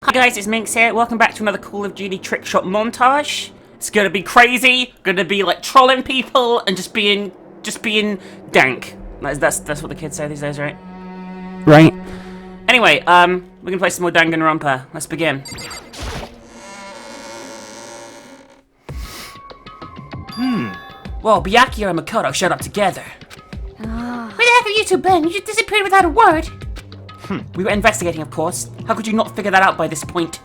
Hi guys, it's Minx here. Welcome back to another Call of Duty trick shot montage. It's gonna be crazy, gonna be like trolling people and just being dank. That's what the kids say these days, right? Right. Anyway, we're gonna play some more Danganronpa. Let's begin. Well, Byakuya and Mukuro showed up together. Where the heck have you two been? You just disappeared without a word. We were investigating, of course. How could you not figure that out by this point?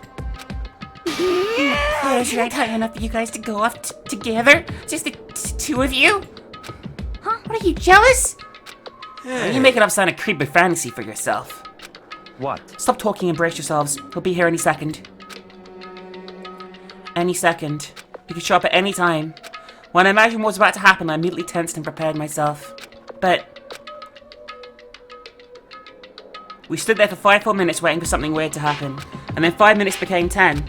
Should I tie enough for you guys to go off together? Just the two of you? Huh? What are you, jealous? Hey. You're making up sound a creepy fantasy for yourself. What? Stop talking and brace yourselves. He'll be here any second. Any second. He could show up at any time. When I imagined what was about to happen, I immediately tensed and prepared myself. But we stood there for 5 full minutes waiting for something weird to happen. And then 5 minutes became 10.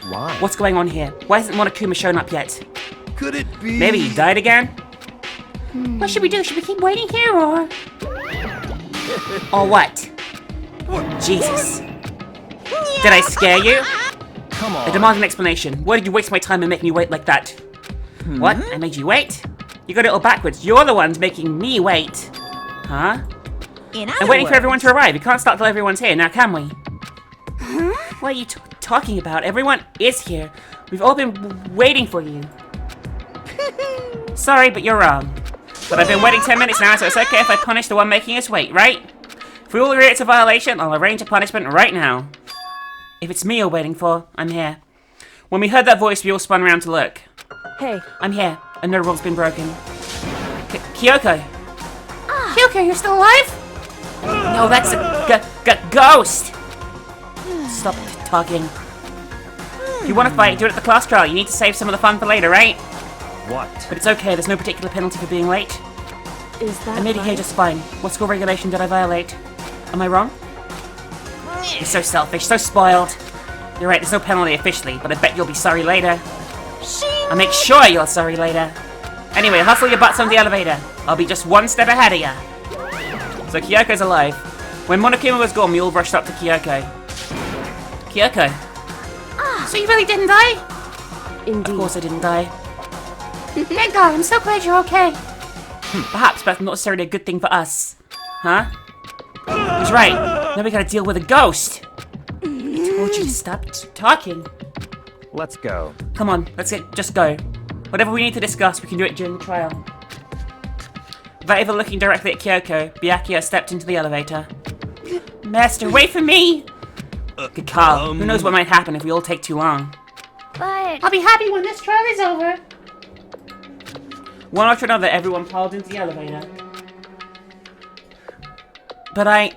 Why? What's going on here? Why hasn't Monokuma shown up yet? Could it be? Maybe he died again? What should we do? Should we keep waiting here or... or what? Jesus. Did I scare you? Come on. I demand an explanation. Why did you waste my time and make me wait like that? What? I made you wait? You got it all backwards. You're the ones making me wait. Huh? I'm waiting for everyone to arrive. We can't start till everyone's here, now can we? What are you talking about? Everyone is here. We've all been waiting for you. Sorry, but you're wrong. But I've been waiting 10 minutes now, so it's okay if I punish the one making us wait, right? If we all agree it's a violation, I'll arrange a punishment right now. If it's me you're waiting for, I'm here. When we heard that voice, we all spun around to look. Hey. I'm here, and no rule's been broken. Kyoko! Kyoko, you're still alive? No, that's a ghost! Stop talking. If you want to fight, do it at the class trial. You need to save some of the fun for later, right? What? But it's okay, there's no particular penalty for being late. Is that I made it here just fine. What school regulation did I violate? Am I wrong? You're so selfish, so spoiled. You're right, there's no penalty officially, but I bet you'll be sorry later. I'll make sure you're sorry later. Anyway, hustle your butts on the elevator. I'll be just one step ahead of ya. So Kyoko's alive. When Monokuma was gone, we all rushed up to Kyoko. Kyoko. So you really didn't die? Indeed. Of course I didn't die. Thank God, I'm so glad you're okay. Perhaps that's not necessarily a good thing for us. Huh? He's right. Now we gotta deal with a ghost. I told you to stop talking. Let's go. Come on, just go. Whatever we need to discuss, we can do it during the trial. Without even looking directly at Kyoko, Byakuya stepped into the elevator. Master, wait for me! Good call. Who knows what might happen if we all take too long. But I'll be happy when this trial is over. One after another, everyone piled into the elevator. But I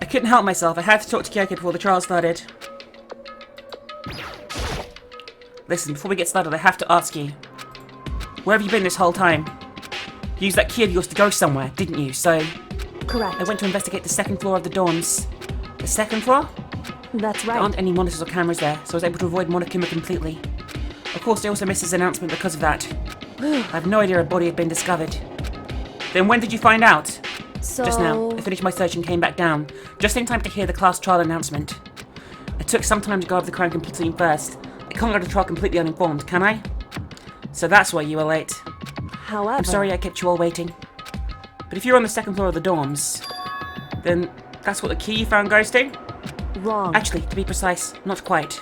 couldn't help myself. I had to talk to Kyoko before the trial started. Listen, before we get started, I have to ask you. Where have you been this whole time? You used that key of yours to go somewhere, didn't you? So, correct. I went to investigate the second floor of the dorms. The second floor? That's right. There aren't any monitors or cameras there, so I was able to avoid Monokuma completely. Of course, I also missed his announcement because of that. I have no idea a body had been discovered. Then when did you find out? So Just now. I finished my search and came back down, just in time to hear the class trial announcement. I took some time to go over the crime complete scene first. I can't go to trial completely uninformed, can I? So that's why you were late. However, I'm sorry I kept you all waiting. But if you're on the second floor of the dorms, then that's what the key you found goes to? wrong. Actually, to be precise, not quite.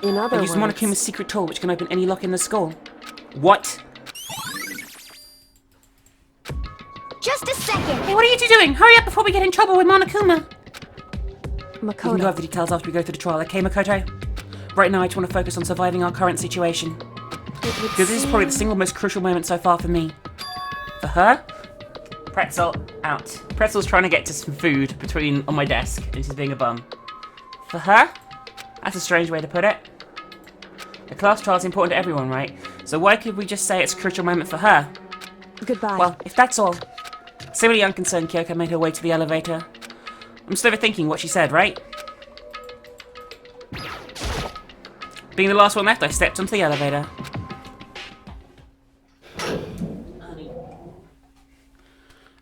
In other I words, used Monokuma's secret tool which can open any lock in the school. What? Just a second. Hey, what are you two doing? Hurry up before we get in trouble with Monokuma! We can go Makoto. over the details after we go through the trial, okay, Makoto? Right now, I just want to focus on surviving our current situation. Because this is probably the single most crucial moment so far for me. For her? Pretzel, out. Pretzel's trying to get to some food on my desk, and she's being a bum. For her? That's a strange way to put it. The class trial is important to everyone, right? So why could we just say it's a crucial moment for her? Goodbye. Well, if that's all. Seemingly unconcerned, Kyoko made her way to the elevator. I'm still overthinking what she said, right? Being the last one left, I stepped onto the elevator.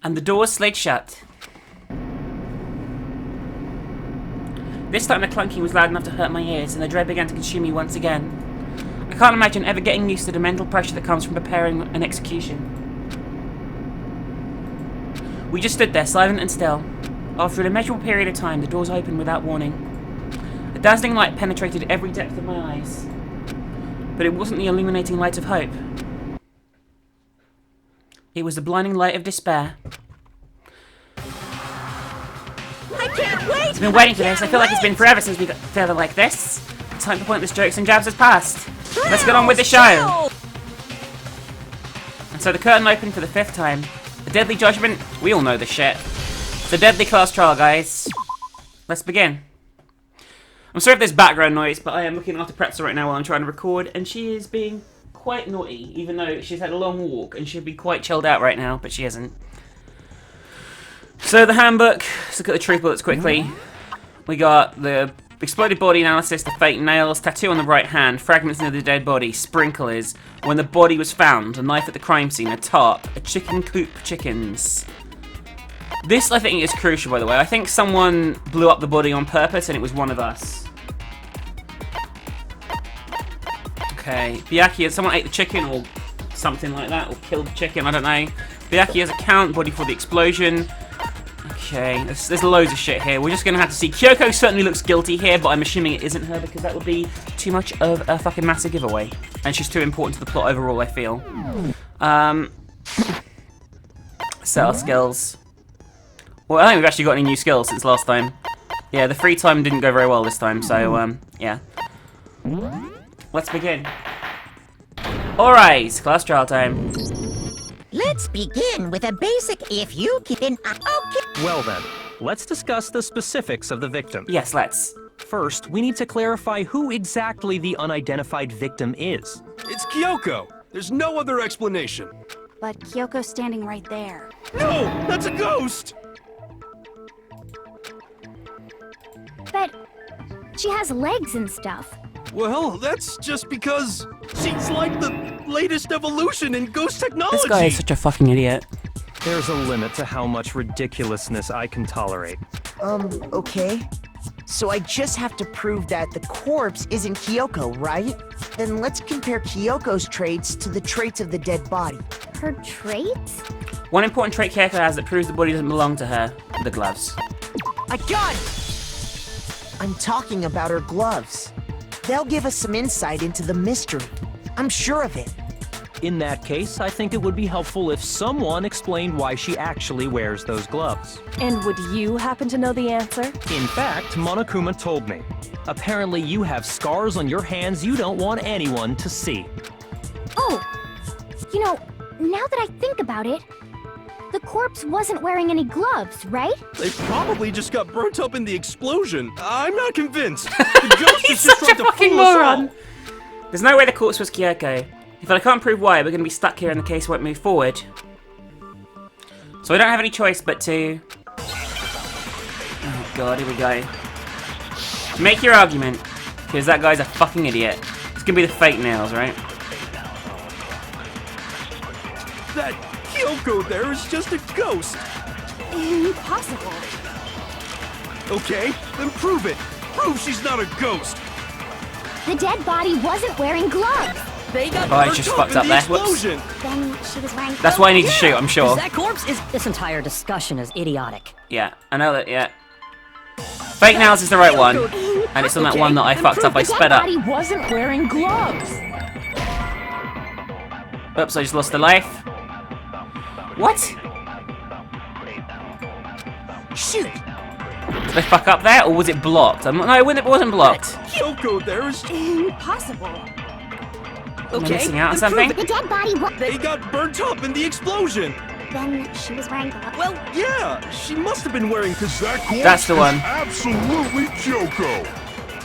And the doors slid shut. This time the clunking was loud enough to hurt my ears, and the dread began to consume me once again. I can't imagine ever getting used to the mental pressure that comes from preparing an execution. We just stood there, silent and still. After an immeasurable period of time, the doors opened without warning. A dazzling light penetrated every depth of my eyes. But it wasn't the illuminating light of hope. It was the blinding light of despair. I can't wait! I've been waiting for this. I feel like it's been forever since we got together like this. The time for pointless jokes and jabs has passed. Let's get on with the show! And so the curtain opened for the 5th time. The deadly judgment, we all know the shit. It's a deadly class trial, guys. Let's begin. I'm sorry if there's background noise, but I am looking after Pretzel right now while I'm trying to record, and she is being quite naughty, even though she's had a long walk and should be quite chilled out right now, but she isn't. So the handbook, let's look at the truth bullets quickly. We got the exploded body analysis, the fake nails, tattoo on the right hand, fragments near the dead body, sprinklers, when the body was found, a knife at the crime scene, a tarp, a chicken coop chickens. This, I think, is crucial, by the way. I think someone blew up the body on purpose and it was one of us. Okay, Byakuya, someone ate the chicken or something like that, or killed the chicken, I don't know. Byakuya's account, body for the explosion. Okay, there's loads of shit here. We're just going to have to see. Kyoko certainly looks guilty here, but I'm assuming it isn't her because that would be too much of a fucking massive giveaway. And she's too important to the plot overall, I feel. Set our skills. Well, I don't think we've actually got any new skills since last time. Yeah, the free time didn't go very well this time, so, yeah. Let's begin. Alright, class trial time. Let's begin with a basic if you can... Okay. Well then, let's discuss the specifics of the victim. Yes, let's. First, we need to clarify who exactly the unidentified victim is. It's Kyoko. There's no other explanation. But Kyoko's standing right there. No, that's a ghost! But she has legs and stuff. Well, that's just because she's like the latest evolution in ghost technology. This guy is such a fucking idiot. There's a limit to how much ridiculousness I can tolerate. Okay. So I just have to prove that the corpse isn't Kyoko, right? Then let's compare Kyoko's traits to the traits of the dead body. Her traits? One important trait Kyoko has that proves the body doesn't belong to her. The gloves. I got it! I'm talking about her gloves. They'll give us some insight into the mystery. I'm sure of it. In that case, I think it would be helpful if someone explained why she actually wears those gloves. And would you happen to know the answer? In fact, Monokuma told me. Apparently you have scars on your hands you don't want anyone to see. Oh! You know, now that I think about it, the corpse wasn't wearing any gloves, right? They probably just got burnt up in the explosion. I'm not convinced. The ghost He's is just such trying a to fucking fool us moron. all. There's no way the corpse was Kyoko. If I can't prove why, we're going to be stuck here and the case won't move forward. So I don't have any choice but to... Oh god, here we go. Make your argument, because that guy's a fucking idiot. It's going to be the fake nails, right? That Kyoko there is just a ghost. Impossible. Okay, then prove it. Prove she's not a ghost. The dead body wasn't wearing gloves. They got Oh, I Burnt just up fucked in up the there. Whoops. explosion. Then she was wearing... That's why I need to shoot, I'm sure. That corpse is... This entire discussion is idiotic. Yeah, I know that, yeah. Fake nails is the right one. And it's on that one that I fucked up, I sped up. The dead body wasn't wearing gloves. Oops, I just lost a life. What? Shoot! Did I fuck up there, or was it blocked? No, it wasn't blocked. Kyoko there is... Impossible. Am I missing out on something? The dead body They got burnt up in the explosion. Then she was wearing gloves. Well, yeah, she must have been wearing... That's the one. Absolutely Kyoko.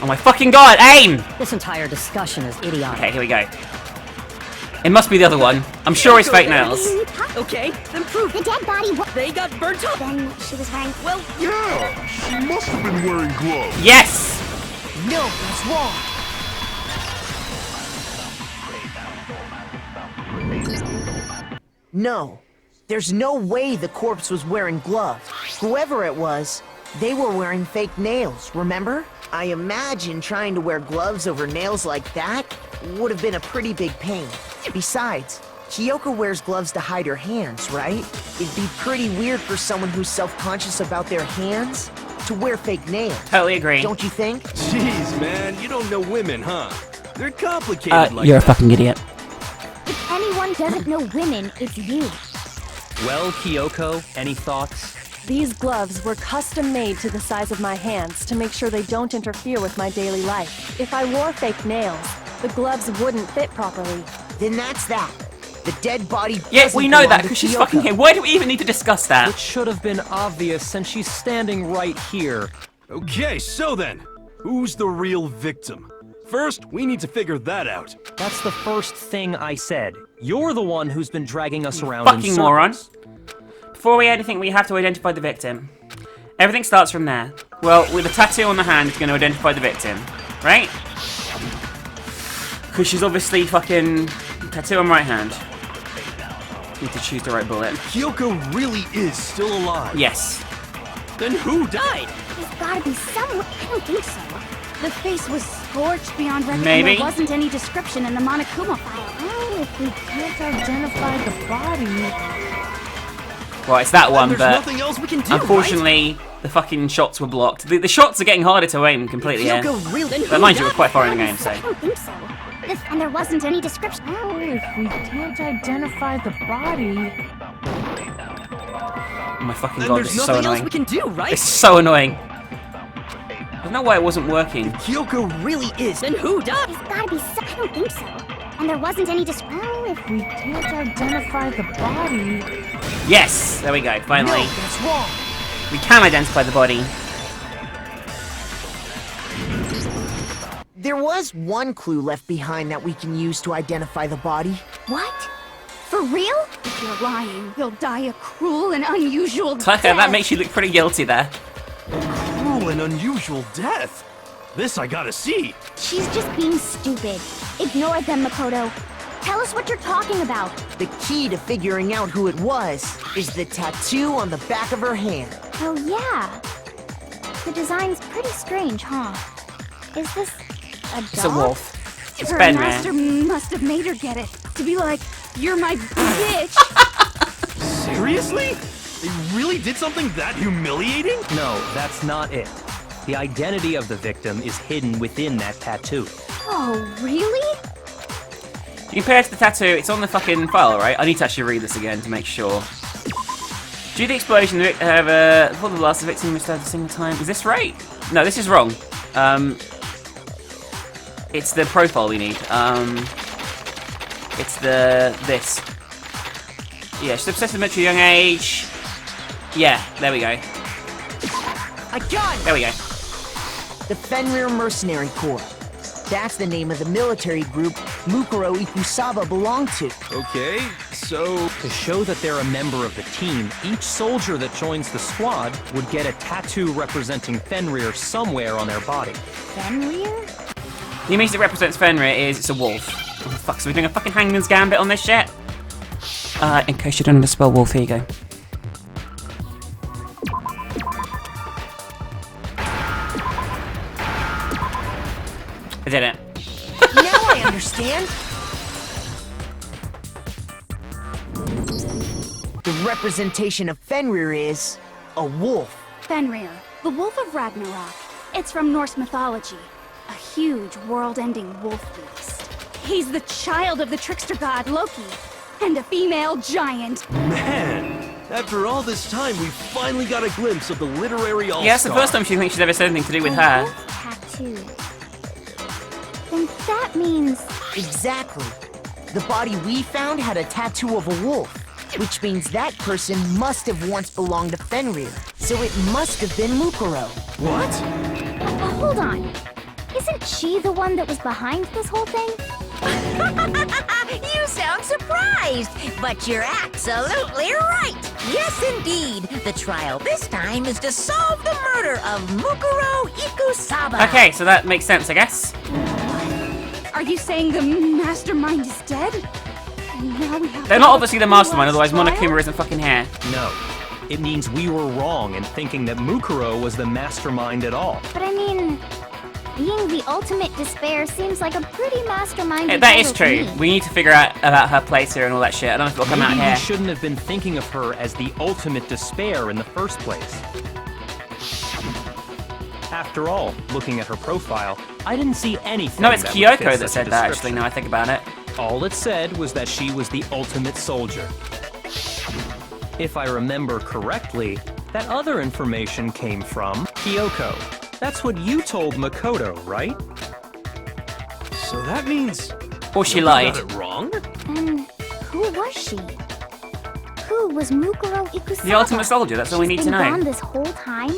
Oh my fucking god, aim! This entire discussion is idiotic. Okay, here we go. It must be the other one. I'm sure it's fake nails. Okay, then prove The dead body they got burnt up. Then she was wearing... Well, Yeah, she must have been wearing gloves. Yes! No, that's wrong. No, there's no way the corpse was wearing gloves. Whoever it was, they were wearing fake nails, remember? I imagine trying to wear gloves over nails like that would have been a pretty big pain. Besides, Kyoko wears gloves to hide her hands, right? It'd be pretty weird for someone who's self-conscious about their hands to wear fake nails. Totally agree. Don't you think? Jeez, man, you don't know women, huh? They're complicated like you're a that. fucking idiot. If anyone doesn't know women, it's you. Well, Kyoko, any thoughts? These gloves were custom made to the size of my hands to make sure they don't interfere with my daily life. If I wore fake nails, the gloves wouldn't fit properly. Then that's that. The dead body Yeah, doesn't we know belong that to because she's Kyoko. fucking here. Why do we even need to discuss It that? should have been obvious since she's standing right here. Okay, so then, who's the real victim? First, we need to figure that out. That's the first thing I said. You're the one who's been dragging us around in Fucking moron. circles. Before we anything, we have to identify the victim. Everything starts from there. Well, with a tattoo on the hand, it's going to identify the victim, right? Because she's obviously fucking tattoo on right hand. Need to choose the right bullet. Kyoko really is still alive. Yes. Then who died? There's gotta be someone. I don't think so. The face was scorched beyond recognition. Maybe. There wasn't any description in the Monokuma file. Oh, if we can't identify the body... Well, it's that one, There's but nothing else we can do, unfortunately, the fucking shots were blocked. The shots are getting harder to aim completely, yeah. Kyoko really... But mind you, we're quite far in the game, so. I don't think so. And there wasn't any description. Oh, if we can't identify the body... Oh my fucking Then god, there's this is so nothing else annoying. we can do, right? It's so annoying. I don't know why it wasn't working. Kyoko really is. Then who died? There's gotta be some. I don't think so. And there wasn't any description. Oh, if we can't identify the body... Yes! There we go, finally. No, that's wrong. We can identify the body. There was one clue left behind that we can use to identify the body. What? For real? If you're lying, you'll die a cruel and unusual Tucker, death. that makes you look pretty guilty there. Cruel and unusual death. This I gotta see. She's just being stupid. Ignore them, Makoto. Tell us what you're talking about. The key to figuring out who it was is the tattoo on the back of her hand. Oh, yeah. The design's pretty strange, huh? Is this a dog? It's a wolf. It's Her Fenrir. master must have made her get it. To be like, you're my bitch. Seriously? They really did something that humiliating? No, that's not it. The identity of the victim is hidden within that tattoo. Oh, really? You compare it to the tattoo, it's on the fucking file, right? I need to actually read this again to make sure. Due to the explosion, the before the last victim was dead a single time. Is this right? No, this is wrong. It's the profile we need. It's this. Yeah, she's obsessed with military at a young age. Yeah, there we go. I got it! There we go. The Fenrir Mercenary Corps. That's the name of the military group Mukuro Ikusaba belonged to. Okay, so... To show that they're a member of the team, each soldier that joins the squad would get a tattoo representing Fenrir somewhere on their body. Fenrir? The image that represents Fenrir is it's a wolf. Oh fuck, so we're doing a fucking Hangman's Gambit on this shit? In case you don't know how to spell wolf, here you go. I did it. Now I understand. The representation of Fenrir is a wolf. Fenrir, the wolf of Ragnarok. It's from Norse mythology. A huge, world-ending wolf beast. He's the child of the trickster god Loki, and a female giant. Man, after all this time, we finally got a glimpse of the literary all-star. Yeah, it's the first time she thinks she's ever said anything to do with her. Wolf tattoo. Then that means... Exactly. The body we found had a tattoo of a wolf, which means that person must have once belonged to Fenrir. So it must have been Mukuro. What? Hold on. Isn't she the one that was behind this whole thing? You sound surprised, but you're absolutely right. Yes, indeed. The trial this time is to solve the murder of Mukuro Ikusaba. Okay, so that makes sense, I guess. Are you saying the mastermind is dead? And now we have They're to not go obviously the through mastermind, last otherwise trial? Monokuma isn't fucking here. No. It means we were wrong in thinking that Mukuro was the mastermind at all. But I mean, Being the ultimate despair seems like a pretty masterminded Yeah, that is title to true. me. We need to figure out about her place here and all that shit. I don't know if it'll come out Maybe here. we shouldn't have been thinking of her as the ultimate despair in the first place. After all, looking at her profile, I didn't see anything. No, it's that would fit Kyoko that such said a that, actually, description. now I think about it. All it said was that she was the ultimate soldier. If I remember correctly, that other information came from Kyoko. That's what you told Makoto, right? So that means... Or she Yoko lied. got it wrong? Then who was she? Who was Mukuro Ikusawa? The ultimate soldier, that's all we need to She's been know. gone this whole time?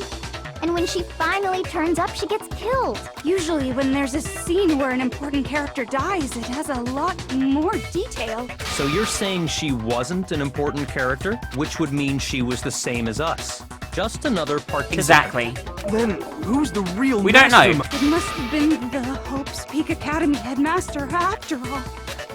And when she finally turns up, she gets killed. Usually when there's a scene where an important character dies, it has a lot more detail. So you're saying she wasn't an important character, which would mean she was the same as us. Just another participant. Exactly. Then who's the real We don't know. mastermind? It must have been the Hope's Peak Academy headmaster after all.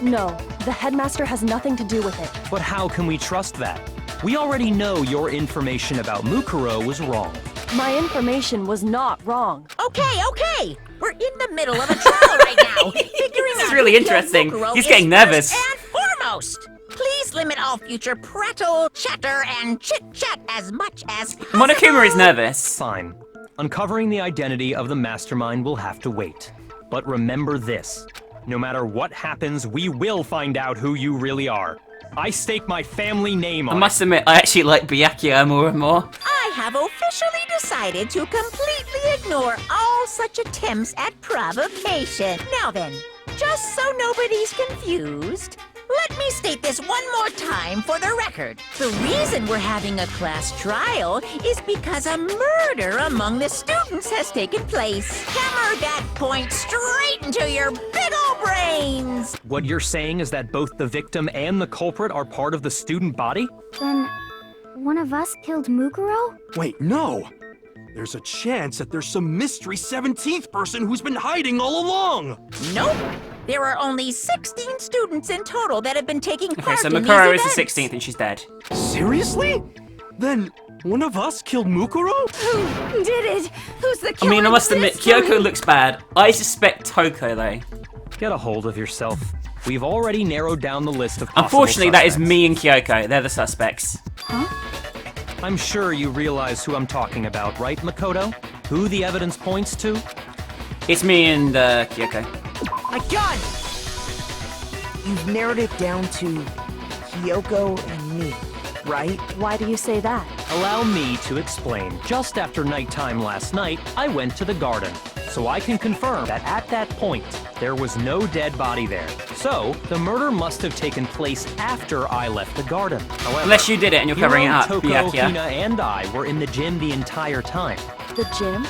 No, the headmaster has nothing to do with it. But how can we trust that? We already know your information about Mukuro was wrong. My information was not wrong. Okay. We're in the middle of a trial right now. Figuring This is out really who killed interesting. Mukuro He's is getting nervous. first and foremost. Please limit all future prattle, chatter, and chit-chat as much as possible. Monokuma is nervous. Fine. Uncovering the identity of the mastermind will have to wait. But remember this. No matter what happens, we will find out who you really are. I stake my family name I on must admit, I actually like Byakuya more and more. I have officially decided to completely ignore all such attempts at provocation. Now then, just so nobody's confused, let me state this one more time for the record. The reason we're having a class trial is because a murder among the students has taken place. Hammer that point straight into your big ol' brains! What you're saying is that both the victim and the culprit are part of the student body? Then one of us killed Mukuro? Wait, no! There's a chance that there's some mystery 17th person who's been hiding all along! Nope. There are only 16 students in total that have been taking Okay, part so in these Mukuro is events. the 16th and she's dead. Seriously? Then one of us killed Mukuro? Who did it? Who's the I killer mean, I must admit, this Kyoko time? looks bad. I suspect Toko, though. Get a hold of yourself. We've already narrowed down the list of possible Unfortunately, that is suspects. me and Kyoko. They're the suspects. I'm sure you realize who I'm talking about, right, Makoto? Who the evidence points to? It's me and Kyoko. I got it! You've narrowed it down to Kyoko and me, right? Why do you say that? Allow me to explain. Just after nighttime last night, I went to the garden. So I can confirm that at that point, there was no dead body there. So, the murder must have taken place after I left the garden. However, Unless you did it and you're covering it Hiro, up, Toko, Byakuya. Hina, and I were in the gym the entire time. The gym?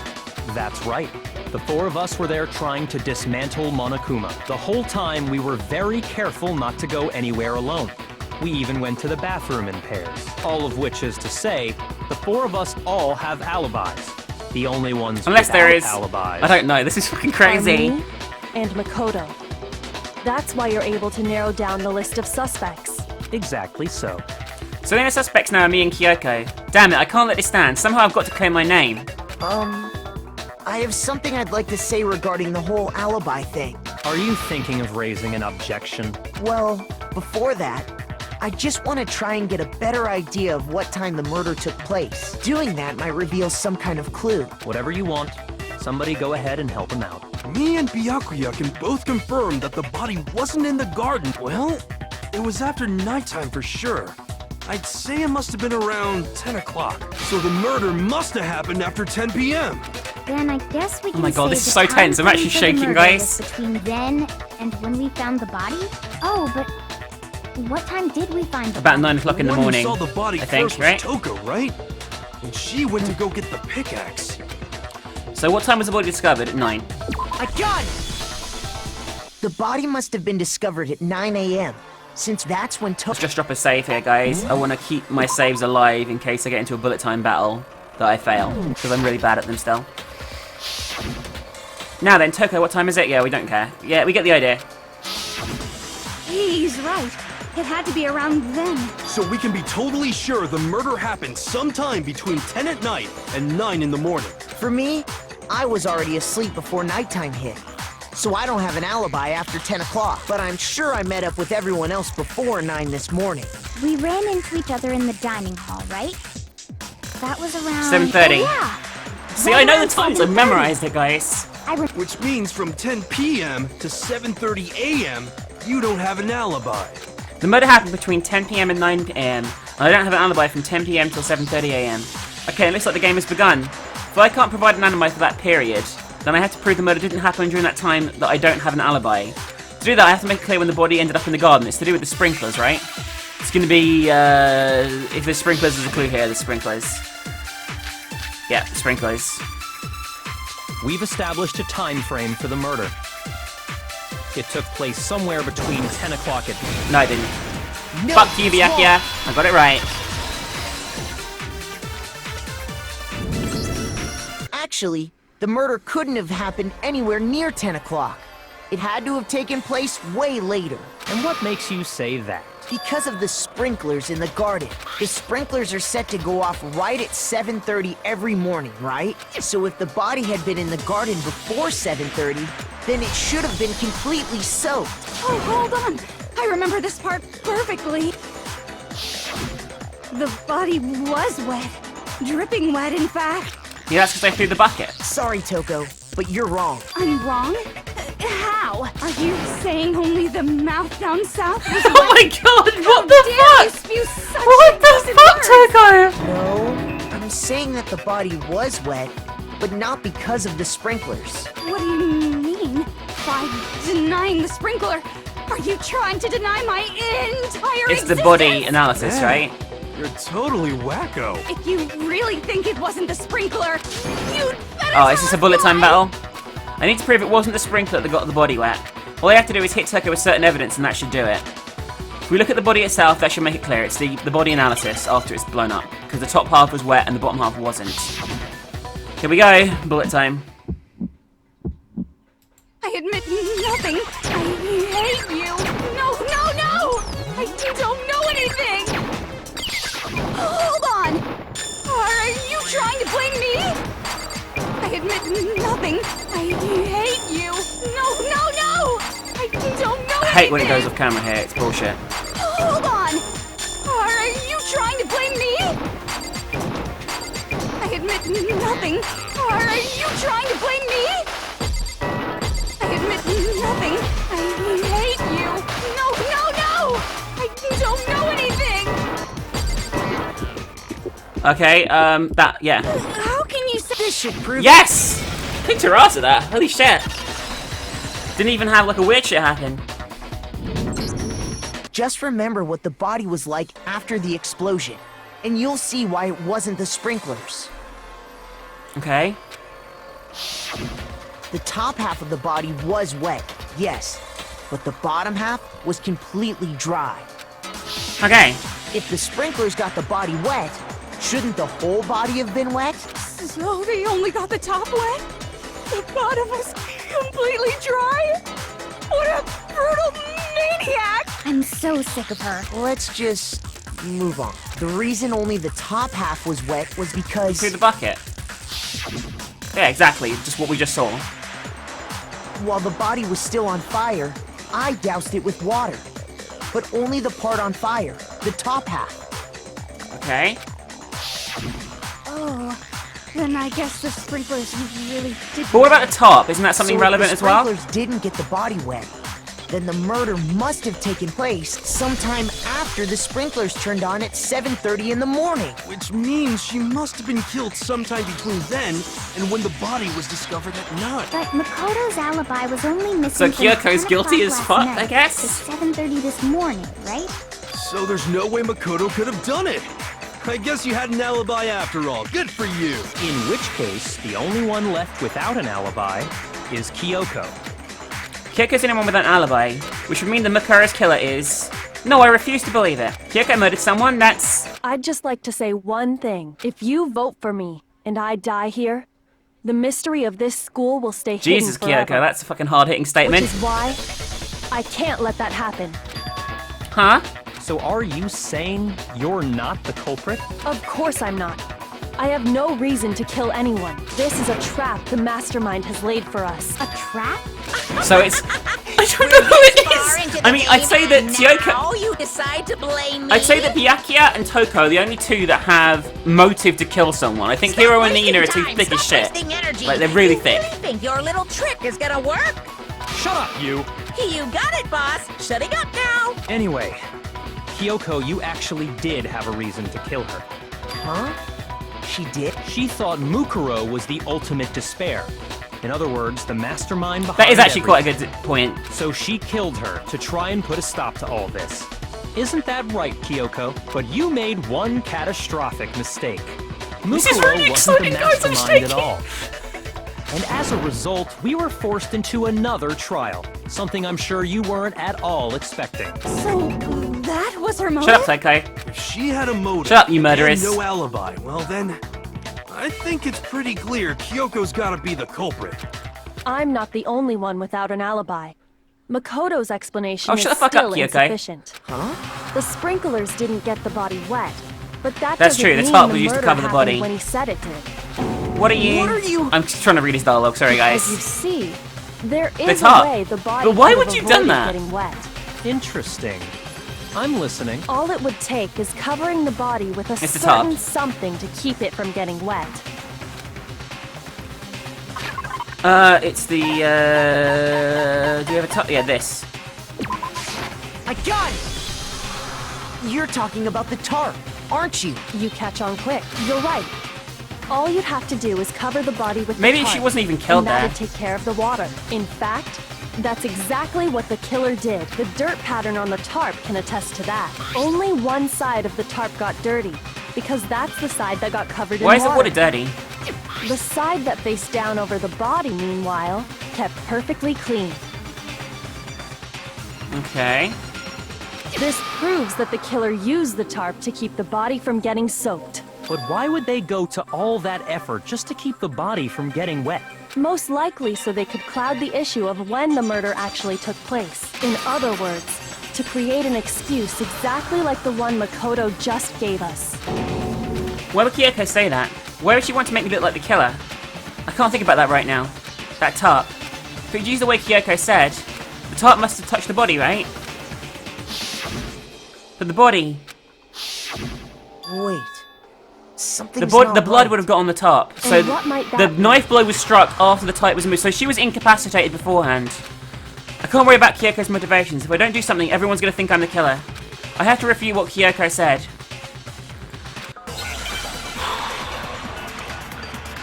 That's right. The four of us were there trying to dismantle Monokuma. The whole time, we were very careful not to go anywhere alone. We even went to the bathroom in pairs. All of which is to say, the four of us all have alibis. The only ones Unless there without is... alibis. I don't know, this is fucking Are crazy. me and Makoto. That's why you're able to narrow down the list of suspects. Exactly so. So the only suspects now are me and Kyoko. Damn it, I can't let this stand. Somehow I've got to claim my name. I have something I'd like to say regarding the whole alibi thing. Are you thinking of raising an objection? Well, before that, I just want to try and get a better idea of what time the murder took place. Doing that might reveal some kind of clue. Whatever you want. Somebody go ahead and help him out. Me and Byakuya can both confirm that the body wasn't in the garden. Well, it was after nighttime for sure. I'd say it must have been around 10 o'clock. So the murder must have happened after 10 p.m. Then I guess we can my God, say this is the so time tense. I'm frame actually for the shaking, murder guys. was between then and when we found the body? Oh, but what time did we find the About body? 9 o'clock in the one morning. who saw the body I think, first right? was Toko, right? And she went to go get the pickaxe. So what time was the body discovered? At 9. I got it! The body must have been discovered at 9 a.m., since that's when Let's Toko... just drop a save here, guys. I want to keep my saves alive in case I get into a bullet time battle that I fail, because I'm really bad at them still. Now then, Toko, what time is it? Yeah, we don't care. Yeah, we get the idea. He's right. It had to be around then. So we can be totally sure the murder happened sometime between 10 at night and 9 in the morning. For me, I was already asleep before nighttime hit. So I don't have an alibi after 10 o'clock, but I'm sure I met up with everyone else before 9 this morning. We ran into each other in the dining hall, right? That was around... 7:30. Oh, yeah. See, I know the times. I memorized it, guys. Which means from 10 p.m. to 7:30 a.m., you don't have an alibi. The murder happened between 10 p.m. and 9 p.m. I don't have an alibi from 10 p.m. till 7:30 a.m. Okay, it looks like the game has begun. If I can't provide an alibi for that period, then I have to prove the murder didn't happen during that time that I don't have an alibi. To do that, I have to make it clear when the body ended up in the garden. It's to do with the sprinklers, right? It's going to be, if the sprinklers is a clue here, the sprinklers. Yeah, the sprinklers. We've established a time frame for the murder. It took place somewhere between 10 o'clock at... No, I didn't. No, Fuck you, Byakuya. I got it right. Actually, the murder couldn't have happened anywhere near 10 o'clock. It had to have taken place way later. And what makes you say that? Because of the sprinklers in the garden. The sprinklers are set to go off right at 7:30 every morning, right? So if the body had been in the garden before 7:30, then it should have been completely soaked. Oh, hold on. I remember this part perfectly. The body was wet. Dripping wet, in fact. Yeah, that's because I threw the bucket. Sorry, Toko, but you're wrong. I'm wrong? How? Are you saying only the mouth down south was Oh wet? my god, what How the dare you fuck? spew such What the indecent fuck, words? Toko? No, I'm saying that the body was wet, but not because of the sprinklers. What do you mean? By denying the sprinkler, are you trying to deny my entire It's the existence? body analysis, Yeah. right? You're totally wacko. If you really think it wasn't the sprinkler, you'd better Oh, is this a tell bullet us time why. battle? I need to prove it wasn't the sprinkler that got the body wet. All I have to do is hit Toko with certain evidence and that should do it. If we look at the body itself, that should make it clear. It's the body analysis after it's blown up. Because the top half was wet and the bottom half wasn't. Here we go. Bullet time. I admit nothing. I hate you. No, no, no! I don't know anything! Hold on! Are you trying to blame me? I admit nothing. I hate you. No, no, no! I don't know I hate when it anything. goes off camera here. It's bullshit. Hold on! Are you trying to blame me? I admit nothing. Are you trying to blame me? I admit nothing. I hate you. No, no, no! I don't know anything! Okay, yeah. How can you say This should prove Yes! Kicked her ass at that. Holy shit. Didn't even have like a weird shit happen. Just remember what the body was like after the explosion, and you'll see why it wasn't the sprinklers. Okay. The top half of the body was wet, yes, but the bottom half was completely dry. Okay. If the sprinklers got the body wet, shouldn't the whole body have been wet? so they only got the top wet? The bottom was completely dry? What a brutal maniac! I'm so sick of her. Let's just move on. The reason only the top half was wet was because... Through the bucket. Yeah, exactly. Just what we just saw. While the body was still on fire, I doused it with water. But only the part on fire, the top half. Okay. Oh, then I guess the sprinklers really did. But what about the top? Isn't that something So relevant if as the well? sprinklers didn't get the body wet, then the murder must have taken place sometime after the sprinklers turned on at 7:30 in the morning. Which means she must have been killed sometime between then and when the body was discovered at night. But Makoto's alibi was only So missing from Kyoko's 10 guilty o'clock as last fuck, night I guess? to 7:30 this morning, right? So there's no way Makoto could have done it. I guess you had an alibi after all. Good for you. In which case, the only one left without an alibi is Kyoko. Kyoko's the only one with an alibi, which would mean the Mukuro's killer is... No, I refuse to believe it. Kyoko murdered someone, that's... I'd just like to say one thing. If you vote for me and I die here, the mystery of this school will stay Jesus, hidden forever. Kyoko, that's a fucking hard-hitting statement. Which is why I can't let that happen. Huh? So are you saying you're not the culprit? Of course I'm not. I have no reason to kill anyone. This is a trap the mastermind has laid for us. A trap? So it's... I don't know who it is! I mean, I'd say that Kyoko... Now you decide to blame me? I'd say that Byakuya and Toko are the only two that have motive to kill someone. I think Hiro and Nina are too thick as shit. Like, they're really thick. You think your little trick is gonna work? Shut up, you! You got it, boss. Shutting up now. Anyway, Kyoko, you actually did have a reason to kill her. Huh? She did? She thought Mukuro was the ultimate despair. In other words, the mastermind behind That is actually everything. quite a good point. So she killed her to try and put a stop to all this. Isn't that right, Kyoko? But you made one catastrophic mistake. This is Mukuro really wasn't the exciting, guys, I'm mastermind at shaking. all. And as a result, we were forced into another trial. Something I'm sure you weren't at all expecting. So, that was her motive? Shut up, Psycho. If she had a motive Shut up, you murderess. and no alibi, well then, I think it's pretty clear Kyoko's gotta be the culprit. I'm not the only one without an alibi. Makoto's explanation Oh, is shut the fuck up, still Kyoko. insufficient. Huh? The sprinklers didn't get the body wet, but that That's doesn't true, the mean top the was used to murder cover the body. happened when he said it did. What are you... I'm just trying to read his dialogue, sorry As you guys. see, there is top. a way the body But why could would have you have done avoided that? getting wet. Interesting. I'm listening. All it would take is covering the body with a It's the top. certain something to keep it from getting wet. It's the, do we have a top? Yeah, this. I got it! You're talking about the tarp, aren't you? You catch on quick. You're right. All you'd have to do is cover the body with Maybe the tarp, she wasn't even killed and there. that'd take care of the water. In fact, that's exactly what the killer did. The dirt pattern on the tarp can attest to that. Only one side of the tarp got dirty, because that's the side that got covered Why in is the water. water dirty? The side that faced down over the body, meanwhile, kept perfectly clean. Okay. This proves that the killer used the tarp to keep the body from getting soaked. But why would they go to all that effort just to keep the body from getting wet? Most likely so they could cloud the issue of when the murder actually took place. In other words, to create an excuse exactly like the one Makoto just gave us. Why would Kyoko say that? Why would she want to make me look like the killer? I can't think about that right now. That tarp. If we'd used the way Kyoko said, the tarp must have touched the body, right? But the body... Wait. Something's The blood right. would have got on the top. So And what might that the be? knife blow was struck after the tarp was moved. So she was incapacitated beforehand. I can't worry about Kyoko's motivations. If I don't do something, everyone's going to think I'm the killer. I have to refute what Kyoko said.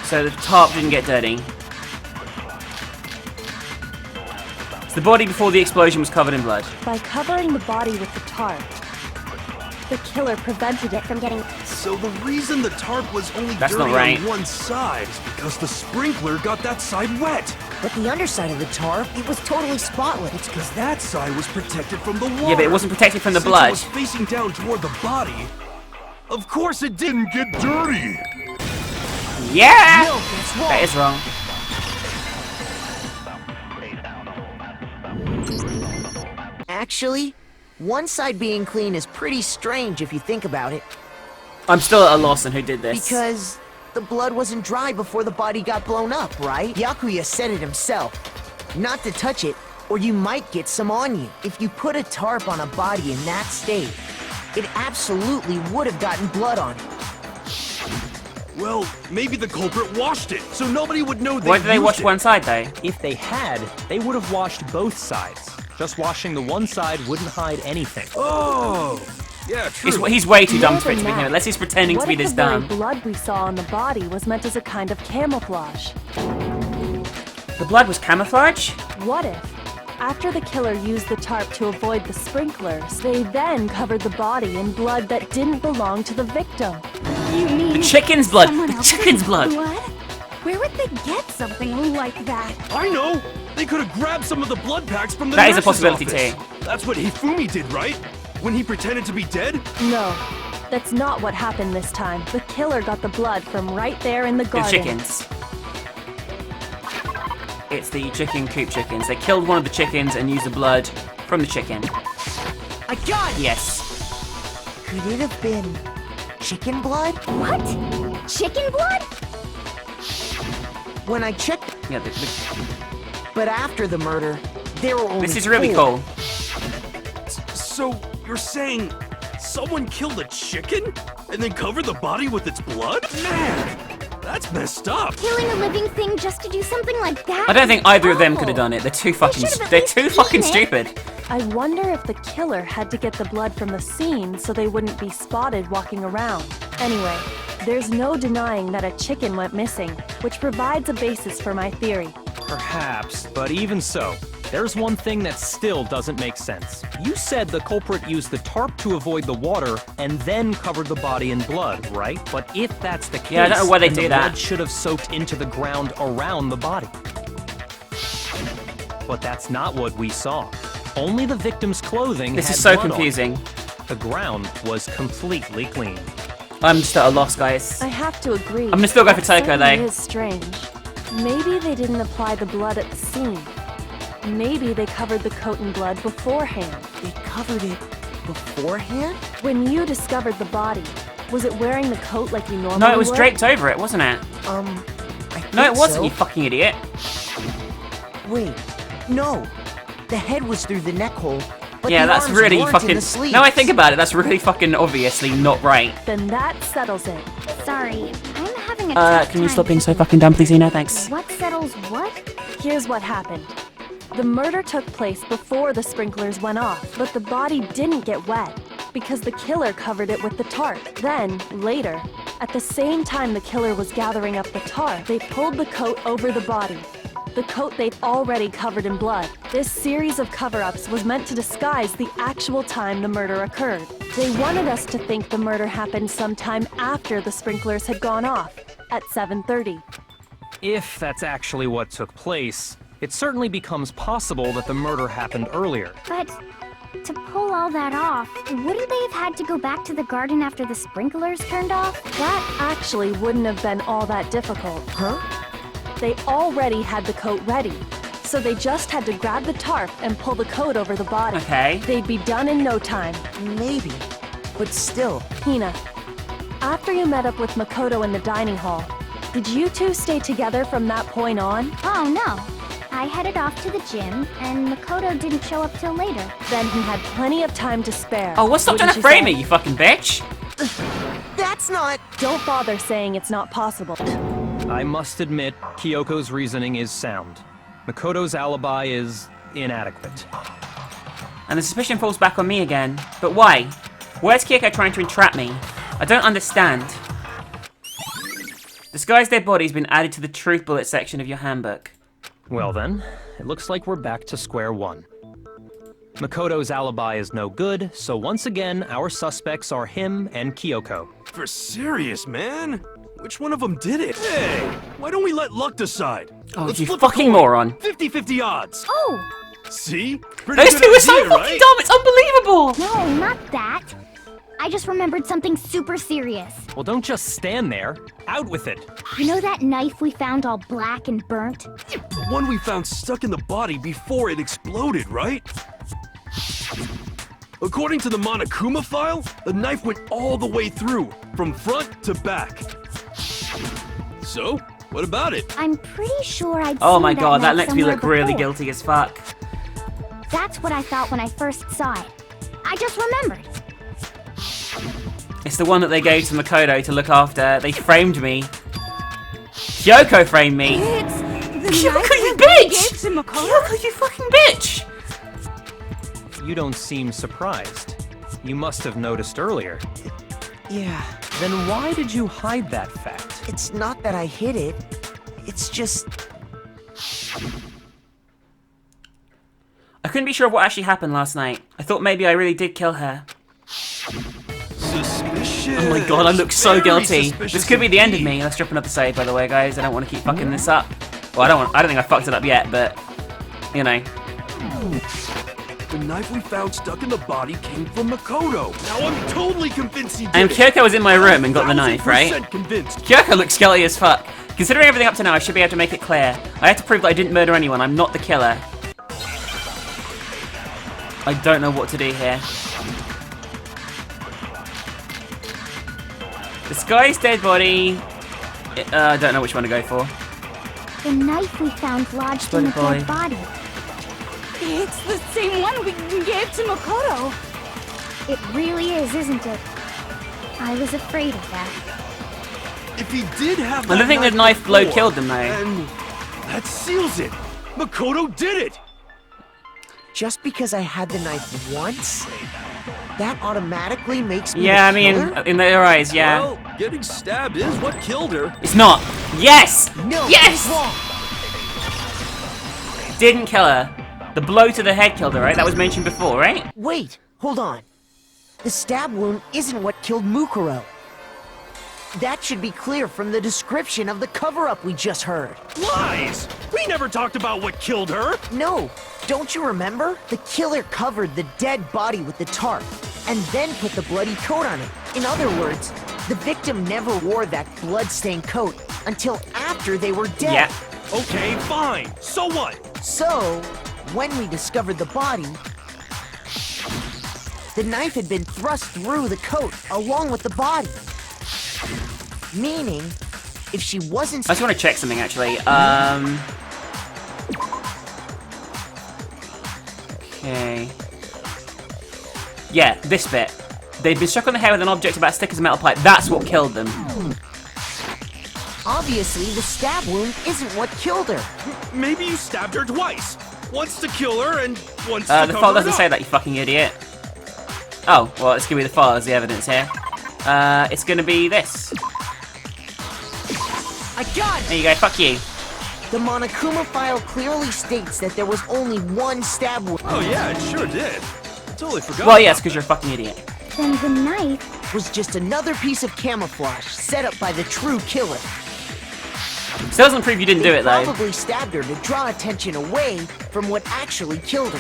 So the tarp didn't get dirty. So the body before the explosion was covered in blood. By covering the body with the tarp, the killer prevented it from getting... So the reason the tarp was only That's dirty not right. on one side is because the sprinkler got that side wet. But the underside of the tarp, it was totally spotless. It's because that side was protected from the water. Yeah, but it wasn't protected from the Since blood. it was facing down toward the body, of course it didn't get dirty. Yeah! No, that's wrong. That is wrong. Actually, one side being clean is pretty strange if you think about it. I'm still at a loss on who did this. Because the blood wasn't dry before the body got blown up, right? Byakuya said it himself. Not to touch it, or you might get some on you. If you put a tarp on a body in that state, it absolutely would have gotten blood on it. Well, maybe the culprit washed it, so nobody would know they Why did they used watch it. one side though? If they had, they would have washed both sides. Just washing the one side wouldn't hide anything. Oh, yeah, true. He's way too dumb More for it than to be that, him, unless he's pretending to what be if this the very dumb. blood we saw on the body was meant as a kind of camouflage? The blood was camouflage? What if, after the killer used the tarp to avoid the sprinklers, they then covered the body in blood that didn't belong to the victim? You mean The chicken's blood! someone The else's chicken's blood! Where would they get something like that? I know! They could have grabbed some of the blood packs from the That is a nurse's possibility office. too. That's what Hifumi did, right? When he pretended to be dead? No, that's not what happened this time. The killer got the blood from right there in the The garden. chickens. It's the chicken coop chickens. They killed one of the chickens and used the blood from the chicken. I got it! Yes. Could it have been chicken blood? What? chicken blood? When I checked, Yeah, but after the murder, there were only this is really 4. cool. So, you're saying someone killed a chicken and then covered the body with its blood? Man, that's messed up. Killing a living thing just to do something like that? I don't think either of them awful. could have done it. They're too fucking. should've at They're least too fucking eaten it. stupid. I wonder if the killer had to get the blood from the scene so they wouldn't be spotted walking around. Anyway, there's no denying that a chicken went missing, which provides a basis for my theory. Perhaps, but even so, there's one thing that still doesn't make sense. You said the culprit used the tarp to avoid the water and then covered the body in blood, right? But if that's the case, Yeah, I don't know why they then do the that. blood should have soaked into the ground around the body. But that's not what we saw. Only the victim's clothing This had is so blood on it. confusing. The ground was completely clean. I'm just at a loss, guys. I have to agree. I'm gonna still go for that Toko, certainly though. is strange. Maybe they didn't apply the blood at the scene. Maybe they covered the coat in blood beforehand. They covered it beforehand? When you discovered the body, was it wearing the coat like you normally No, it was would? draped over it, wasn't it? I No, it think wasn't, so. you fucking idiot. Wait, no. The head was through the neck hole, but Yeah, the that's arms really weren't fucking. in the sleeves. Now I think about it, that's really fucking obviously not right. Then that settles it. Sorry, I'm having a tough Can you time stop being so thinking fucking dumb, please, Ina? Thanks. What settles what? Here's what happened. The murder took place before the sprinklers went off, but the body didn't get wet because the killer covered it with the tarp. Then, later, at the same time the killer was gathering up the tarp, they pulled the coat over the body. The coat they'd already covered in blood. This series of cover-ups was meant to disguise the actual time the murder occurred. They wanted us to think the murder happened sometime after the sprinklers had gone off, at 7:30. If that's actually what took place, it certainly becomes possible that the murder happened earlier. But to pull all that off, wouldn't they have had to go back to the garden after the sprinklers turned off? That actually wouldn't have been all that difficult. Huh? They already had the coat ready, so they just had to grab the tarp and pull the coat over the body. Okay. They'd be done in no time. Maybe. But still, Hina, after you met up with Makoto in the dining hall, did you two stay together from that point on? Oh no. I headed off to the gym, and Makoto didn't show up till later. Then he had plenty of time to spare. Oh, what's stop trying to wouldn't you frame say? me, you fucking bitch? that's not... Don't bother saying it's not possible. I must admit, Kyoko's reasoning is sound. Makoto's alibi is inadequate. And the suspicion falls back on me again. But why? Where's Kyoko trying to entrap me? I don't understand. Disguised dead body's been added to the truth bullet section of your handbook. Well then, it looks like we're back to square one. Makoto's alibi is no good, so once again, our suspects are him and Kyoko. For serious, man? Which one of them did it? Hey, why don't we let luck decide? Oh, Let's you flip a fucking coin. moron. 50-50 odds. Oh! See? Pretty Those good two were so idea, fucking right? dumb, it's unbelievable! No, not that. I just remembered something super serious. Well, don't just stand there. Out with it. You know that knife we found all black and burnt? The one we found stuck in the body before it exploded, right? According to the Monokuma file, the knife went all the way through, from front to back. So, what about it? I'm pretty sure I'd Oh seen my god, that knife makes me somewhere look really before. guilty as fuck. That's what I thought when I first saw it. I just remembered. It's the one that they gave to Makoto to look after. They framed me. Kyoko framed me. It's the Kyoko, knife you that we bitch! gave to Mukuro? Kyoko, you fucking bitch! You don't seem surprised. You must have noticed earlier. Yeah, Then why did you hide that fact? it's not that I hid it. It's just... I couldn't be sure of what actually happened last night. I thought maybe I really did kill her. Suspicious. Oh my god, I look so Very guilty. suspicious This could be the end of indeed. me. Let's drop another save, by the way, guys. I don't want to keep fucking this up. Well, I don't think I fucked it up yet, but you know. The knife we found stuck in the body came from Makoto. Now I'm totally convinced he did And it. Kyoko was in my room and got the knife, right? 1000% convinced. Kyoko looks guilty as fuck. Considering everything up to now, I should be able to make it clear. I have to prove that I didn't murder anyone. I'm not the killer. I don't know what to do here. Disguised dead body. I don't know which one to go for. The knife we found lodged in the Spotted dead body. It's the same one we gave to Mukuro. It really is, isn't it? I was afraid of that. If he did have I don't think the knife blow before, killed them, though. And that seals it. Mukuro did it. Just because I had the knife once, that automatically makes me Yeah, I the mean, killer? in their eyes, yeah. Well, getting stabbed is what killed her. It's not. Yes! No, Yes! it's wrong. Didn't kill her. The blow to the head killed her, right? That was mentioned before, right? Wait, hold on. The stab wound isn't what killed Mukuro. That should be clear from the description of the cover-up we just heard. Lies! We never talked about what killed her. No, don't you remember? The killer covered the dead body with the tarp, and then put the bloody coat on it. In other words, the victim never wore that blood-stained coat until after they were dead. Yeah. Okay, fine. So what? So, when we discovered the body, the knife had been thrust through the coat along with the body. Meaning, if she wasn't... I just want to check something, actually. Okay. Yeah, this bit. They've been struck on the head with an object about as thick as a metal pipe. That's what killed them. Obviously, the stab wound isn't what killed her. Maybe you stabbed her twice. Once to kill her and once to The cover file it doesn't up. say that, you fucking idiot. Oh, well, let's give me the file as the evidence here. It's gonna be this. I got it! There you go, fuck you. The Monokuma file clearly states that there was only one stab wound. Oh yeah, it sure did. Totally forgot. Well, yes, because you're a fucking idiot. Then the knife... Was just another piece of camouflage set up by the true killer. Still doesn't prove you didn't do They it, though. probably stabbed her to draw attention away from what actually killed her.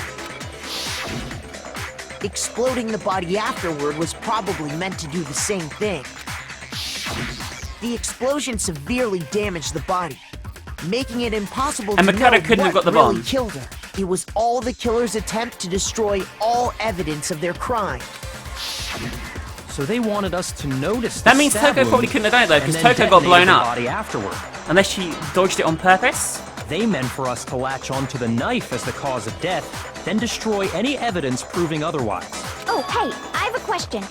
Exploding the body afterward was probably meant to do the same thing. The explosion severely damaged the body, making it impossible And to Mukuro know couldn't have what got the really bomb. killed her. It was all the killer's attempt to destroy all evidence of their crime. So they wanted us to notice That the means stab Toko probably wound couldn't have done it, though, and because then Toko got blown detonated the up. body afterward. Unless she dodged it on purpose. They meant for us to latch onto the knife as the cause of death, then destroy any evidence proving otherwise. Oh, hey, I have a question.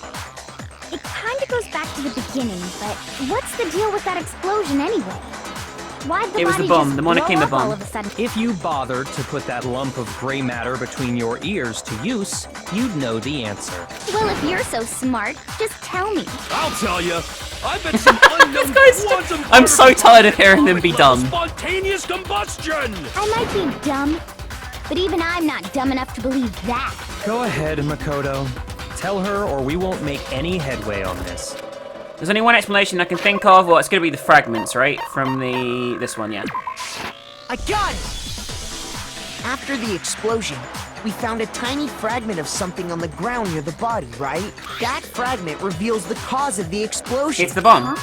It kinda goes back to the beginning, but what's the deal with that explosion anyway? Why'd the It was the body bomb, just the blow Monokuma up all bomb. of a sudden? If you bothered to put that lump of gray matter between your ears to use, you'd know the answer. Well, if you're so smart, just tell me. I'll tell you. I bet some unknown quantum I'm so tired of hearing them be particle dumb. Spontaneous combustion. I might be dumb, but even I'm not dumb enough to believe that. Go ahead, Makoto. Tell her or we won't make any headway on this. There's only one explanation I can think of. Well, it's going to be the fragments, right? From this one, yeah. I got it! After the explosion, we found a tiny fragment of something on the ground near the body, right? That fragment reveals the cause of the explosion. It's the bomb.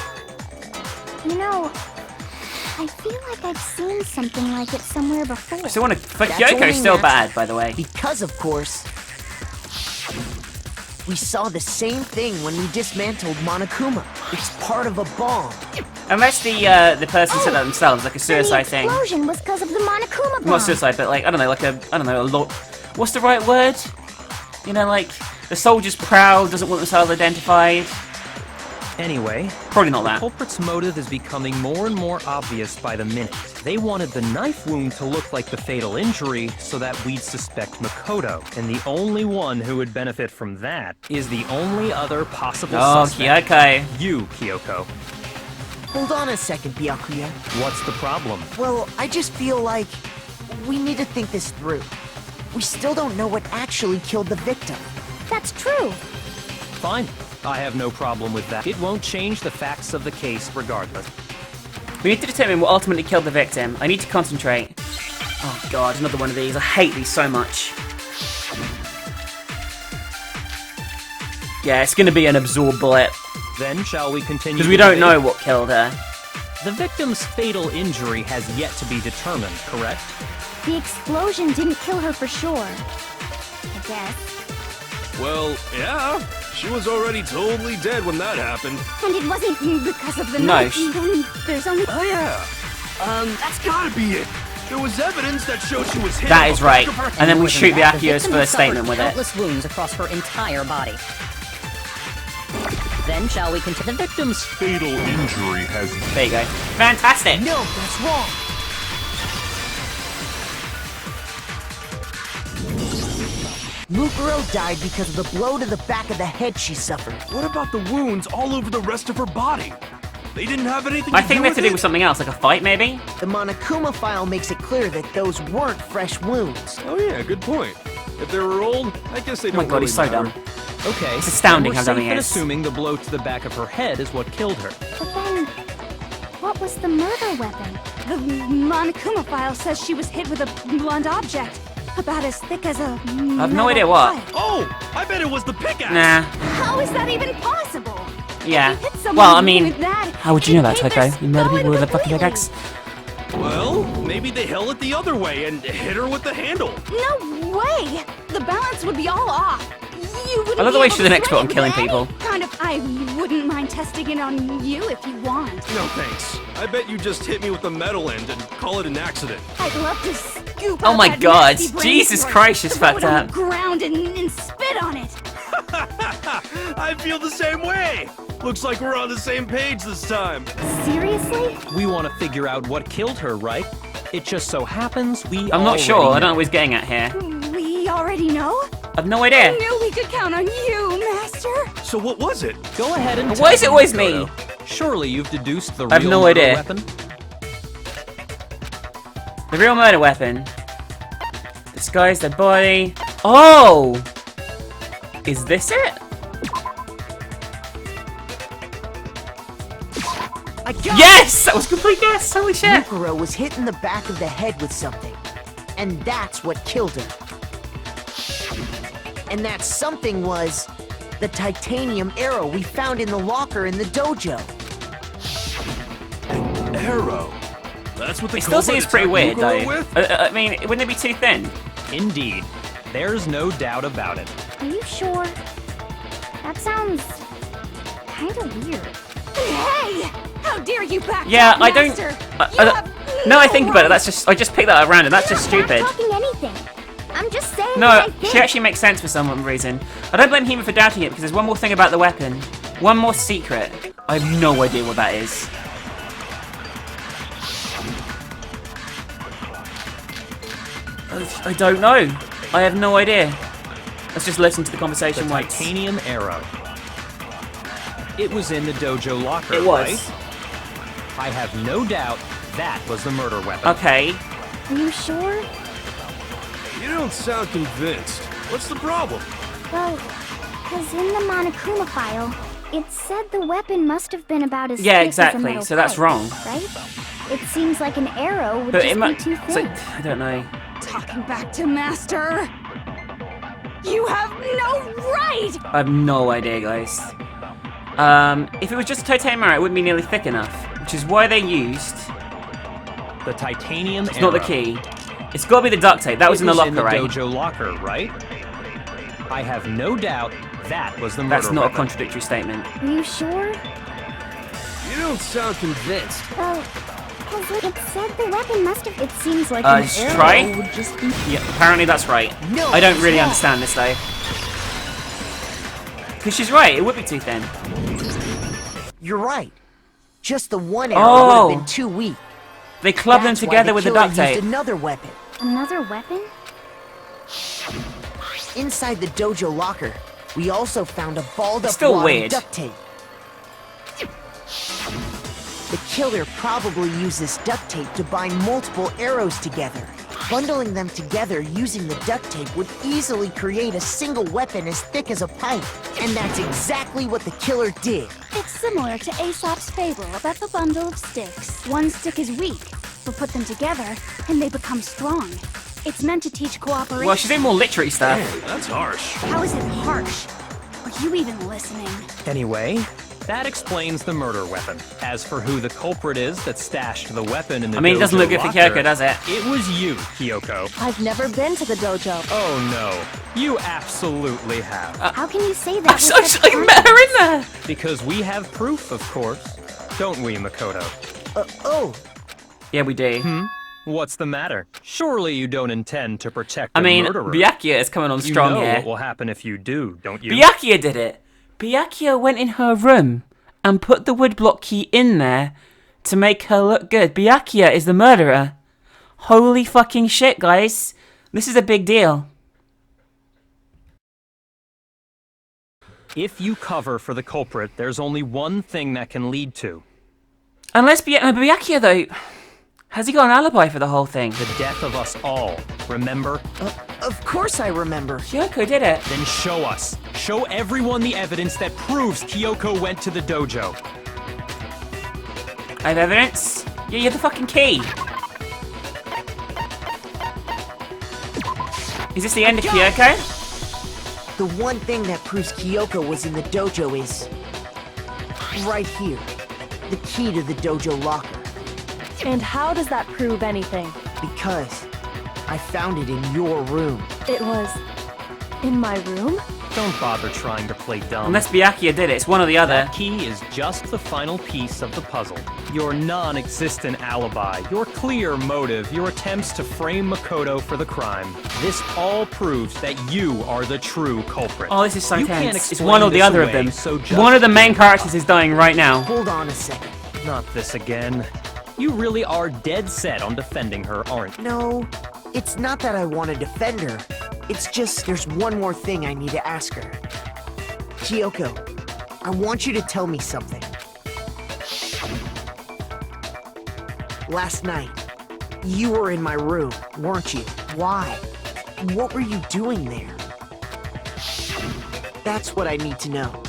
You know, I feel like I've seen something like it somewhere before. I still want to... Fuck That's Yoko's only still natural. bad, by the way. Because, of course, we saw the same thing when we dismantled Monokuma. It's part of a bomb. Unless the person said that themselves, like a suicide the thing. explosion was because of the Monokuma bomb. Not suicide, but like, I don't know, a lot... What's the right word? You know, like, the soldier's proud, doesn't want themselves identified. Anyway, Probably not the that. culprit's motive is becoming more and more obvious by the minute. They wanted the knife wound to look like the fatal injury so that we'd suspect Makoto. And the only one who would benefit from that is the only other possible Oh, suspect. Kyoko. You, Kyoko. Hold on a second, Byakuya. What's the problem? Well, I just feel like we need to think this through. We still don't know what actually killed the victim. That's true. Fine. I have no problem with that. It won't change the facts of the case regardless. We need to determine what ultimately killed the victim. I need to concentrate. Oh god, another one of these. I hate these so much. Yeah, it's gonna be an absorb bullet. Then shall we continue? Because we don't know what killed her. The victim's fatal injury has yet to be determined, correct? The explosion didn't kill her for sure. I guess. Well, yeah. She was already totally dead when that happened. And it wasn't because of the No, knife. Then there's only... Oh yeah. That's gotta be it. There was evidence that showed she was hit. That on is the right. back of her head. And then we More than shoot the that, Akio's victim first suffered statement with it. countless wounds across her entire body. Then shall we continue? The victim's Fatal injury has There you go. Fantastic. No, that's wrong. Mukuro died because of the blow to the back of the head she suffered. What about the wounds all over the rest of her body? They didn't have anything I to think do they have to with do with something else, like a fight maybe? The Monokuma file makes it clear that those weren't fresh wounds. Oh yeah, good point. If they were old, I guess they Oh my don't god, really he's so matter. dumb. Okay, It's astounding then how we're dumb safe he in is. assuming the blow to the back of her head is what killed her. But then, what was the murder weapon? The Monokuma file says she was hit with a blunt object, about as thick as a I have no idea what. Oh, I bet it was the pickaxe. Nah. How is that even possible? Yeah. If you hit someone Well, I mean, with that, how would you know that, it'd paint Tycho? their You murder skull people with a in fucking completely. pickaxe? Well, maybe they held it the other way and hit her with the handle. No way! The balance would be all off. You wouldn't I love be the way able she's to an expert swing on it killing with any people. Kind of. I wouldn't mind testing it on you if you want. No thanks. I bet you just hit me with the metal end and call it an accident. I'd love to scoop Oh out my that God, nasty brain Jesus of yours, Christ, she's throw fucked it on up. the ground and spit on it. I feel the same way. Looks like we're on the same page this time. Seriously? We want to figure out what killed her, right? It just so happens we I'm not sure. I already don't know what he's getting at here. We already know? I've no I idea. knew we could count on you, Master. So what was it? Go ahead and Why tell is it always Mukuro. me? Surely you've deduced the I have real no murder idea. weapon. The real murder weapon. Disguise the body. Oh! Is this it? I got Yes! That was a complete guess! Holy shit! Mukuro was hit in the back of the head with something. And that's what killed her. And that something was the titanium arrow we found in the locker in the dojo. Arrow. That's what they It still seems pretty weird, though. With? I mean, wouldn't it be too thin? Indeed. There's no doubt about it. Are you sure? That sounds kind of weird. Hey! How dare you back Yeah, up, I don't. Master? I don't- no, I think about it. That's just. I just picked that at random. That's just I'm stupid. not talking anything. I'm just saying No, what I think. she actually makes sense for some reason. I don't blame Hema for doubting it because there's one more thing about the weapon. One more secret. I have no idea what that is. I don't know. I have no idea. Let's just listen to the conversation. The Wait. titanium arrow. It was in the dojo locker, It was. right? I have no doubt that was the murder weapon. Okay. Are you sure? You don't sound convinced. What's the problem? Well, because in the Monokuma file, it said the weapon must have been about as Yeah, thick exactly, as a metal so that's pipe, wrong. right? It seems like an arrow would But just it be might. too It's thin. like, I don't know. Talking back to Master. You have no right! I have no idea, guys. If it was just a titanium arrow, it wouldn't be nearly thick enough, which is why they used. The titanium It's arrow. not the key. It's got to be the duct tape. That was in the locker, right? dojo locker, right? I have no doubt that was the murder That's not a weapon. contradictory statement. Are you sure? You don't sound convinced. Well, because it said the weapon must have. It seems like Just an arrow try? would just be. Yeah, apparently that's right. No, I don't it's really wrong. understand this though. Because she's right, it would be too thin. You're right. Just the one arrow Oh. would have been too weak. They clubbed them That's why together with the killer duct tape. used another weapon. Another weapon? Inside the dojo locker, we also found a balled up Still wad weird. of duct tape. The killer probably used this duct tape to bind multiple arrows together. Bundling them together using the duct tape would easily create a single weapon as thick as a pipe. And that's exactly what the killer did. It's similar to Aesop's fable about the bundle of sticks. One stick is weak, but put them together, and they become strong. It's meant to teach cooperation. Well, she's doing more literary stuff. That's harsh. How is it harsh? Are you even listening? Anyway, That explains the murder weapon. As for who the culprit is that stashed the weapon in the I mean, it doesn't dojo look good for locker, Kyoko, does it? It was you, Kyoko. I've never been to the dojo. Oh no, you absolutely have. How can you say that? I've actually met her in there! Because we have proof, of course. Don't we, Makoto? Oh, Yeah, we do. What's the matter? Surely you don't intend to protect the I mean, murderer. Byakuya is coming on You strong know here. what will happen if you do, don't you? Byakuya did it. Byakuya went in her room and put the woodblock key in there to make her look good. Byakuya is the murderer. Holy fucking shit, guys. This is a big deal. If you cover for the culprit, there's only one thing that can lead to. Unless Byakuya, though, has he got an alibi for the whole thing? The death of us all, remember? of course I remember. Kyoko did it. Then show us. Show everyone the evidence that proves Kyoko went to the dojo. I have evidence. Yeah, you have the fucking key. Is this the end of Kyoko? The one thing that proves Kyoko was in the dojo is right here. The key to the dojo locker. And how does that prove anything? Because I found it in your room. It was in my room? Don't bother trying to play dumb. Unless Byakuya did it. It's one or the other. That key is just the final piece of the puzzle. Your non-existent alibi, your clear motive, your attempts to frame Makoto for the crime. This all proves that you are the true culprit. Oh, this is so You can't tense. It's explain one or the this other of away, them. so just One of the main do it. characters is dying right now. Hold on a second. Not this again. You really are dead set on defending her, aren't you? No, it's not that I want to defend her. It's just there's one more thing I need to ask her. Kyoko, I want you to tell me something. Last night, you were in my room, weren't you? Why? What were you doing there? That's what I need to know.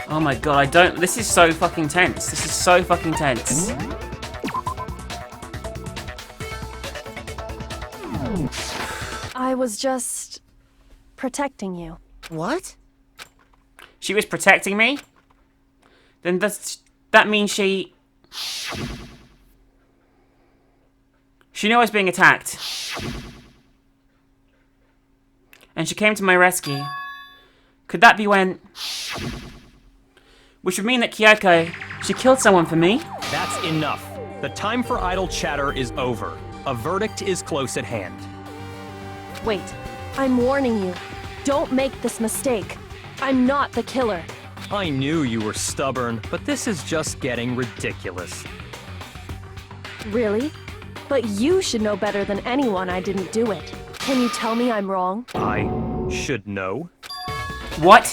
Oh my god, I don't. This is so fucking tense. This is so fucking tense. I was just protecting you. What? She was protecting me? Then that means she knew I was being attacked. And she came to my rescue. Could that be when... Which would mean that Kyoko, she killed someone for me? That's enough. The time for idle chatter is over. A verdict is close at hand. Wait, I'm warning you. Don't make this mistake. I'm not the killer. I knew you were stubborn, but this is just getting ridiculous. Really? But you should know better than anyone I didn't do it. Can you tell me I'm wrong? I should know. What?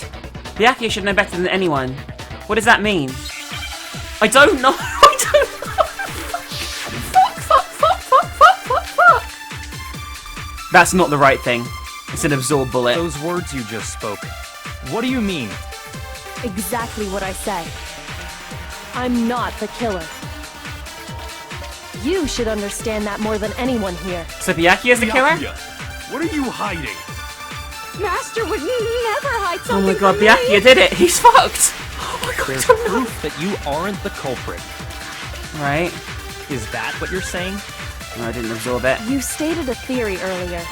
Byakuya should know better than anyone. What does that mean? I don't know. I don't know. Fuck. That's not the right thing. It's an absorb bullet. Those words you just spoke. What do you mean? Exactly what I said. I'm not the killer. You should understand that more than anyone here. So Byakuya is the killer? Byakuya, what are you hiding? Master would never hide Oh something my god, from me. Byakuya did it. He's fucked. Oh my god, There's I don't know. proof that you aren't the culprit. Right. Is that what you're saying? No, I didn't absorb it. You stated a theory earlier.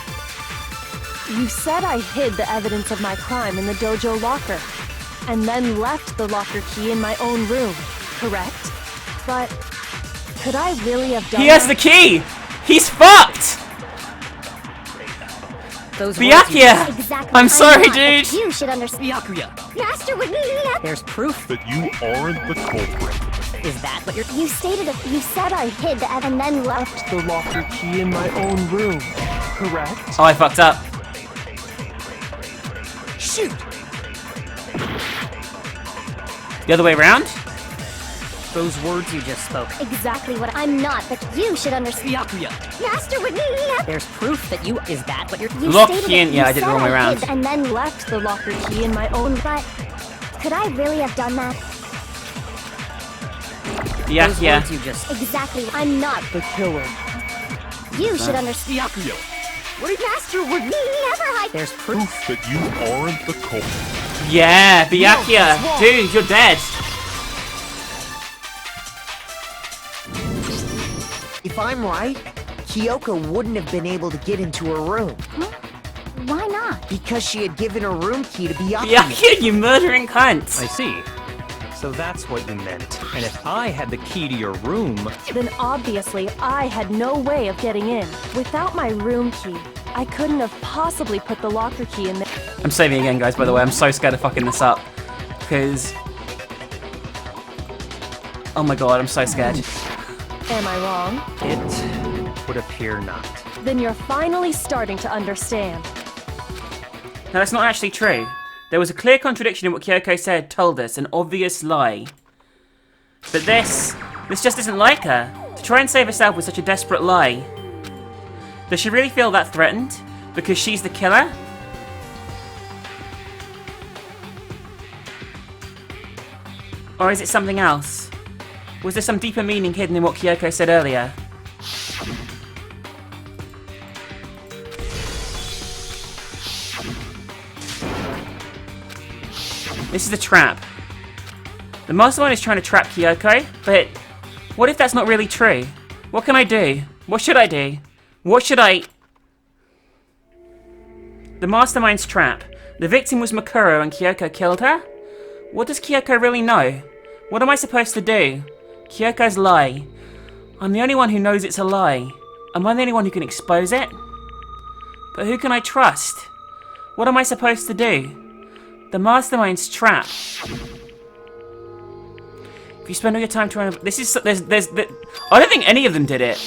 You said I hid the evidence of my crime in the dojo locker, and then left the locker key in my own room, correct? But could I really have done He has the that? key! He's fucked! Those words you Byakuya! Exactly. I'm sorry, not, but dude! You should understand. Byakuya, Master would never. there's proof. That you aren't the culprit. Is that what you're... You stated it. You said I hid the and then left. The locker key in my own room, correct? Oh, I fucked up. Shoot! The other way around? Those words you just spoke. Exactly what I'm not, but you should understand. Byakuya, Master would never. there's proof that you... Is that what you're... You Lock stated key in. it. Yeah, You I did it the said wrong way around. hid and then left. Left the locker key in my own... But could I really have done that? Those Byakuya. words you just... Exactly. I'm not. The killer. You should understand. Byakuya, Master would never hide. There's proof. proof that you aren't the culprit. Yeah, Byakuya. Dude, you're dead. If I'm right, Kyoko wouldn't have been able to get into her room Why not? because she had given her room key to Byakuya. Byakuya, you murdering cunt. I see. So that's what you meant. And if I had the key to your room, Then obviously I had no way of getting in. Without my room key, I couldn't have possibly put the locker key in there. I'm saving again, guys, by the way. I'm so scared of fucking this up. Because... oh my god, I'm so scared. Am I wrong? it would appear not. Then you're finally starting to understand. Now, that's not actually true. There was a clear contradiction in what Kyoko said, told us, an obvious lie. But this just isn't like her. To try and save herself with such a desperate lie. Does she really feel that threatened? Because she's the killer? Or is it something else? Was there some deeper meaning hidden in what Kyoko said earlier? This is a trap. The mastermind is trying to trap Kyoko, but what if that's not really true? What can I do? What should I do? What should I... The mastermind's trap. The victim was Mukuro and Kyoko killed her? What does Kyoko really know? What am I supposed to do? Kyoko's lie. I'm the only one who knows it's a lie. Am I the only one who can expose it? But who can I trust? What am I supposed to do? The mastermind's trap. If you spend all your time trying to... This is... There's... I don't think any of them did it.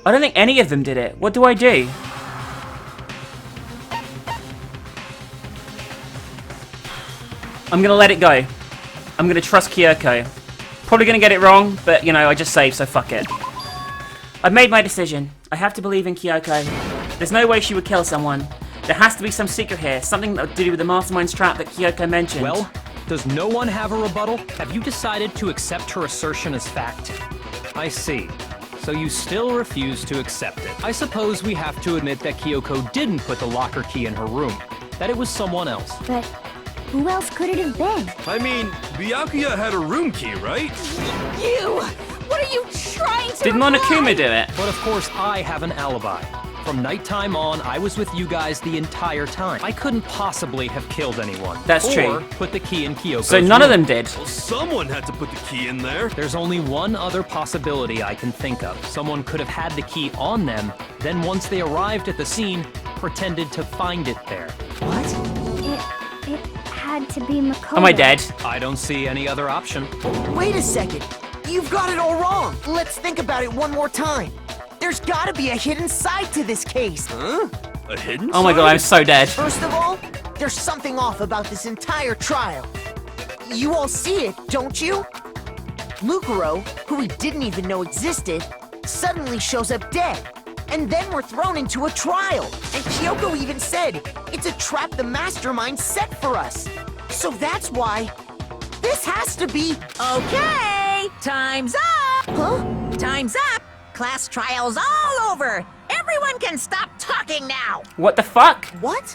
I don't think any of them did it. What do I do? I'm gonna let it go. I'm gonna trust Kyoko. Probably gonna get it wrong, but, you know, I just saved, so fuck it. I've made my decision. I have to believe in Kyoko. There's no way she would kill someone. There has to be some secret here, something to do with the mastermind's trap that Kyoko mentioned. Well, does no one have a rebuttal? Have you decided to accept her assertion as fact? I see. So you still refuse to accept it. I suppose we have to admit that Kyoko didn't put the locker key in her room. That it was someone else. But who else could it have been? I mean, Byakuya had a room key, right? You! What are you trying to Did Monokuma do it? But of course, I have an alibi. From nighttime on, I was with you guys the entire time. I couldn't possibly have killed anyone. That's or true. Put the key in Kyoko's So none of room. them did. Well, someone had to put the key in there. There's only one other possibility I can think of. Someone could have had the key on them, then once they arrived at the scene, pretended to find it there. What? It had to be Mukuro. Am I dead? I don't see any other option. Wait a second. You've got it all wrong. Let's think about it one more time. There's gotta be a hidden side to this case. Huh? A hidden Oh my god, I'm so dead. First of all, there's something off about this entire trial. You all see it, don't you? Mukuro, who we didn't even know existed, suddenly shows up dead. And then we're thrown into a trial. And Kyoko even said, it's a trap the mastermind set for us. So that's why this has to be... Okay, time's up! Huh? Time's up! Class trial's all over! Everyone can stop talking now! What the fuck? What?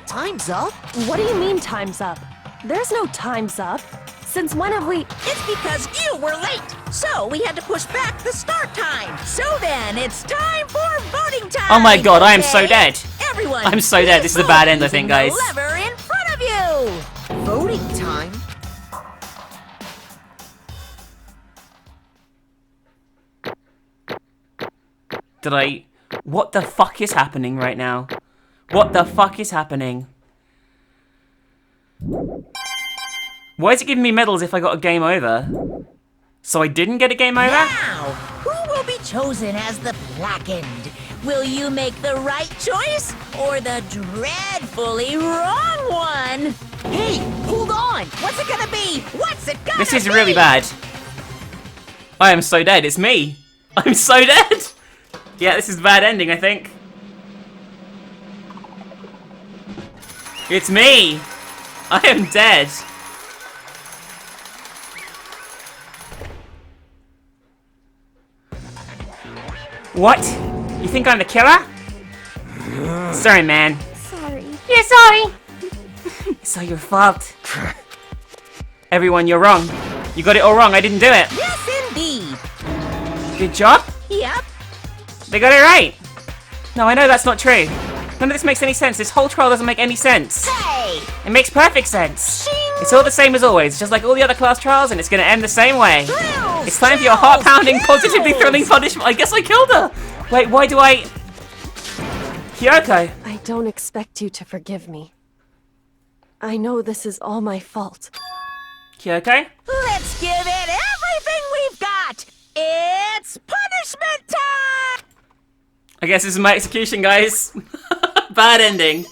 Time's up? What do you mean time's up? There's no time's up. Since when have we... It's because you were late, so we had to push back the start time. So then, it's time for voting time! Oh my god, I am so okay? dead. Everyone, I'm so dead. This is a please bad vote end, I think, using guys. the lever in front of you! Voting time? Did I... What the fuck is happening right now? What the fuck is happening? Why is it giving me medals if I got a game over? So I didn't get a game over? Now, who will be chosen as the blackened? Will you make the right choice or the dreadfully wrong one? Hey, hold on! What's it gonna be? What's it gonna be? This is really bad. I am so dead. It's me. I'm so dead. Yeah, this is a bad ending, I think. It's me. I am dead. What? You think I'm the killer? Sorry, man. Sorry. Yeah, sorry. It's all your fault. Everyone, you're wrong. You got it all wrong. I didn't do it. Yes, indeed. Good job. Yep. They got it right. No, I know that's not true. None of this makes any sense. This whole trial doesn't make any sense. Hey! It makes perfect sense. Shing! It's all the same as always, just like all the other class trials, and it's gonna end the same way. Thrills, It's time for your thrills, heart-pounding, positively thrills. thrilling punishment. I guess I killed her. Wait, why do I... Kyoko. I don't expect you to forgive me. I know this is all my fault. Kyoko? Let's give it everything we've got! It's punishment time! I guess this is my execution, guys. Bad ending.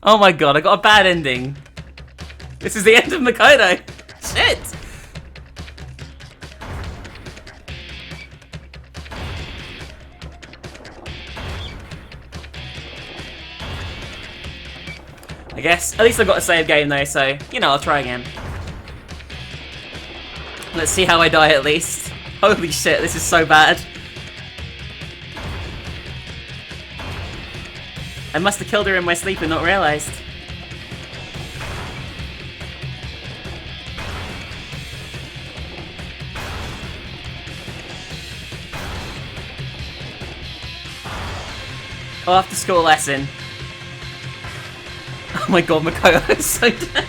Oh my god, I got a bad ending. This is the end of Mukuro. Shit! I guess. At least I've got a save game though, so, you know, I'll try again. Let's see how I die at least. Holy shit, this is so bad. I must have killed her in my sleep and not realised. Oh, after school lesson. Oh my god, Mukuro is so dead.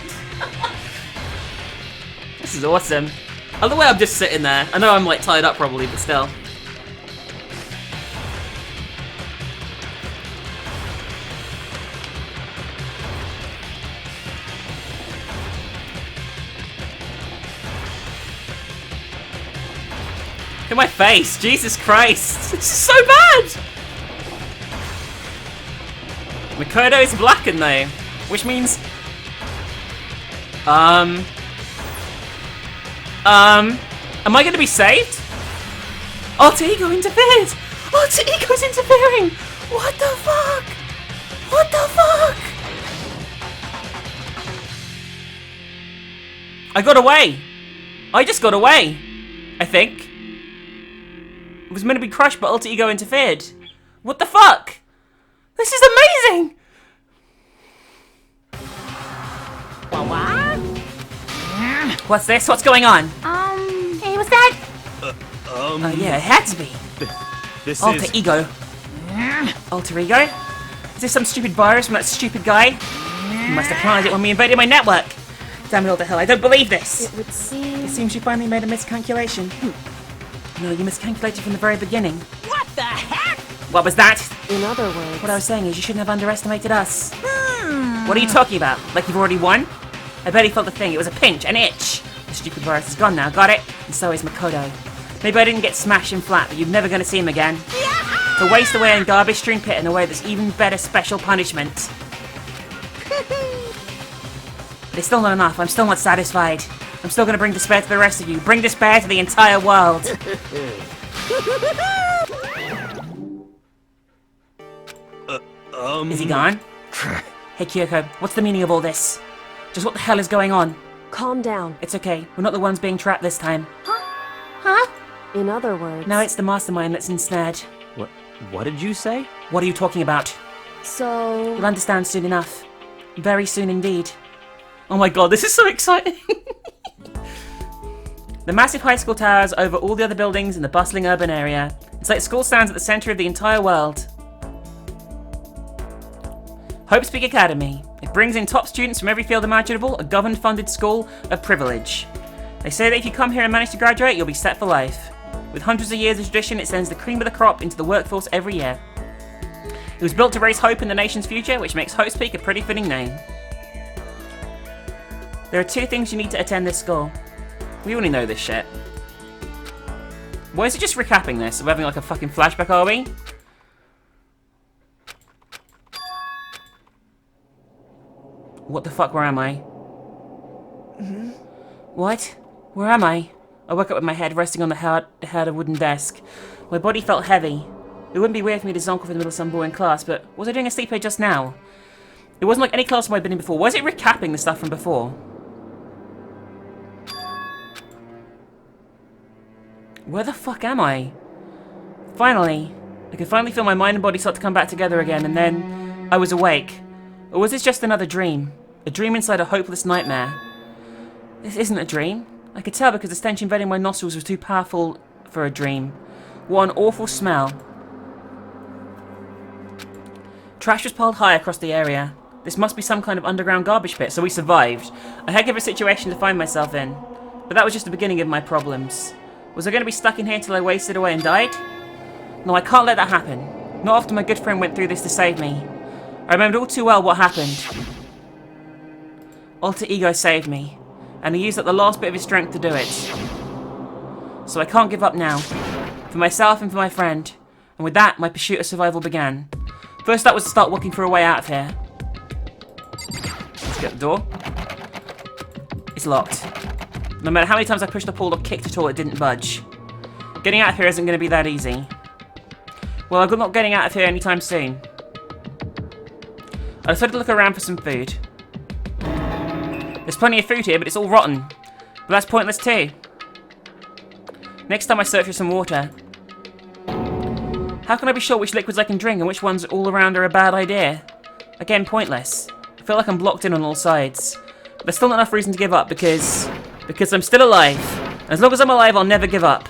This is awesome. I love the way I'm just sitting there. I know I'm like tied up probably, but still. Look at my face, Jesus Christ. This is so bad! Mukuro is blackened though, which means... am I gonna be saved? Alter Ego interfered! Alter Ego's interfering! What the fuck? What the fuck? I got away! I just got away! I think. It was meant to be crushed, but Alter Ego interfered. What the fuck? This is amazing! What's this? What's going on? Hey, what's that? Yeah, it had to be. This Alter is... Ego. Alter Ego? Is this some stupid virus from that stupid guy? He must have planted it when we invaded my network. Damn it all to hell, I don't believe this. It would seem... It seems you finally made a miscalculation. No, you miscalculated from the very beginning. What the heck? What was that? In other words... What I was saying is you shouldn't have underestimated us. What are you talking about? Like you've already won? I barely felt the thing. It was a pinch, an itch. The stupid virus is gone now, got it? And so is Mukuro. Maybe I didn't get smashed and flat, but you're never going to see him again. To waste away in garbage strewn pit in a way that's even better special punishment. But it's still not enough. I'm still not satisfied. I'm still going to bring despair to the rest of you. Bring despair to the entire world. Is he gone? Hey Kyoko, what's the meaning of all this? Just what the hell is going on? Calm down. It's okay. We're not the ones being trapped this time. Huh? In other words... No, it's the mastermind that's ensnared. What did you say? What are you talking about? So... You'll understand soon enough. Very soon indeed. Oh my god, this is so exciting! The massive high school towers over all the other buildings in the bustling urban area. It's like school stands at the center of the entire world. Hope Speak Academy. It brings in top students from every field imaginable, a government-funded school of privilege. They say that if you come here and manage to graduate, you'll be set for life. With hundreds of years of tradition, it sends the cream of the crop into the workforce every year. It was built to raise hope in the nation's future, which makes Hope Speak a pretty fitting name. There are 2 things you need to attend this school. We already know this shit. Why is it just recapping this? We're having like a fucking flashback, are we? What the fuck, where am I? What? Where am I? I woke up with my head resting on the hard wooden desk. My body felt heavy. It wouldn't be weird for me to zonk off in the middle of some boring class, but was I doing a sleepover just now? It wasn't like any classroom I'd been in before. Why is it recapping the stuff from before? Where the fuck am I? Finally. I could finally feel my mind and body start to come back together again, and then I was awake. Or was this just another dream? A dream inside a hopeless nightmare? This isn't a dream. I could tell because the stench invading my nostrils was too powerful for a dream. What an awful smell. Trash was piled high across the area. This must be some kind of underground garbage pit, so we survived. A heck of a situation to find myself in. But that was just the beginning of my problems. Was I going to be stuck in here until I wasted away and died? No, I can't let that happen. Not after my good friend went through this to save me. I remembered all too well what happened. Alter Ego saved me, and he used up the last bit of his strength to do it. So I can't give up now. For myself and for my friend. And with that, my pursuit of survival began. First up was to start looking for a way out of here. Let's get the door. It's locked. No matter how many times I pushed or pulled or kicked at all, it didn't budge. Getting out of here isn't going to be that easy. Well, I'm not getting out of here anytime soon. I decided to look around for some food. There's plenty of food here, but it's all rotten. But that's pointless too. Next time I search for some water. How can I be sure which liquids I can drink and which ones all around are a bad idea? Again, pointless. I feel like I'm blocked in on all sides. But there's still not enough reason to give up because I'm still alive. And as long as I'm alive, I'll never give up.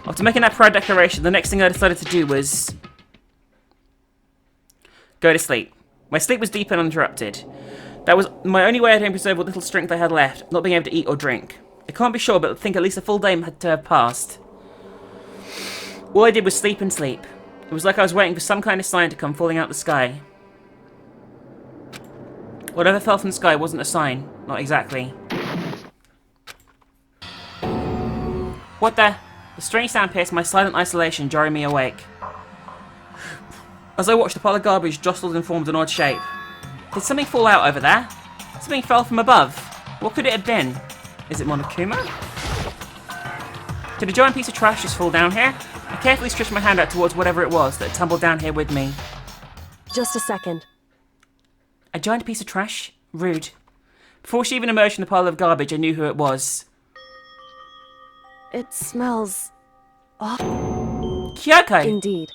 After making that proud declaration, the next thing I decided to do was go to sleep. My sleep was deep and uninterrupted. That was my only way to preserve what little strength I had left, not being able to eat or drink. I can't be sure, but I think at least a full day had to have passed. All I did was sleep and sleep. It was like I was waiting for some kind of sign to come falling out the sky. Whatever fell from the sky wasn't a sign. Not exactly. What the? The strange sound pierced my silent isolation, jarring me awake. As I watched, the pile of garbage jostled and formed an odd shape. Did something fall out over there? Something fell from above. What could it have been? Is it Monokuma? Did a giant piece of trash just fall down here? I carefully stretched my hand out towards whatever it was that had tumbled down here with me. Just a second. A giant piece of trash? Rude. Before she even emerged from the pile of garbage, I knew who it was. It smells Kyoko! indeed.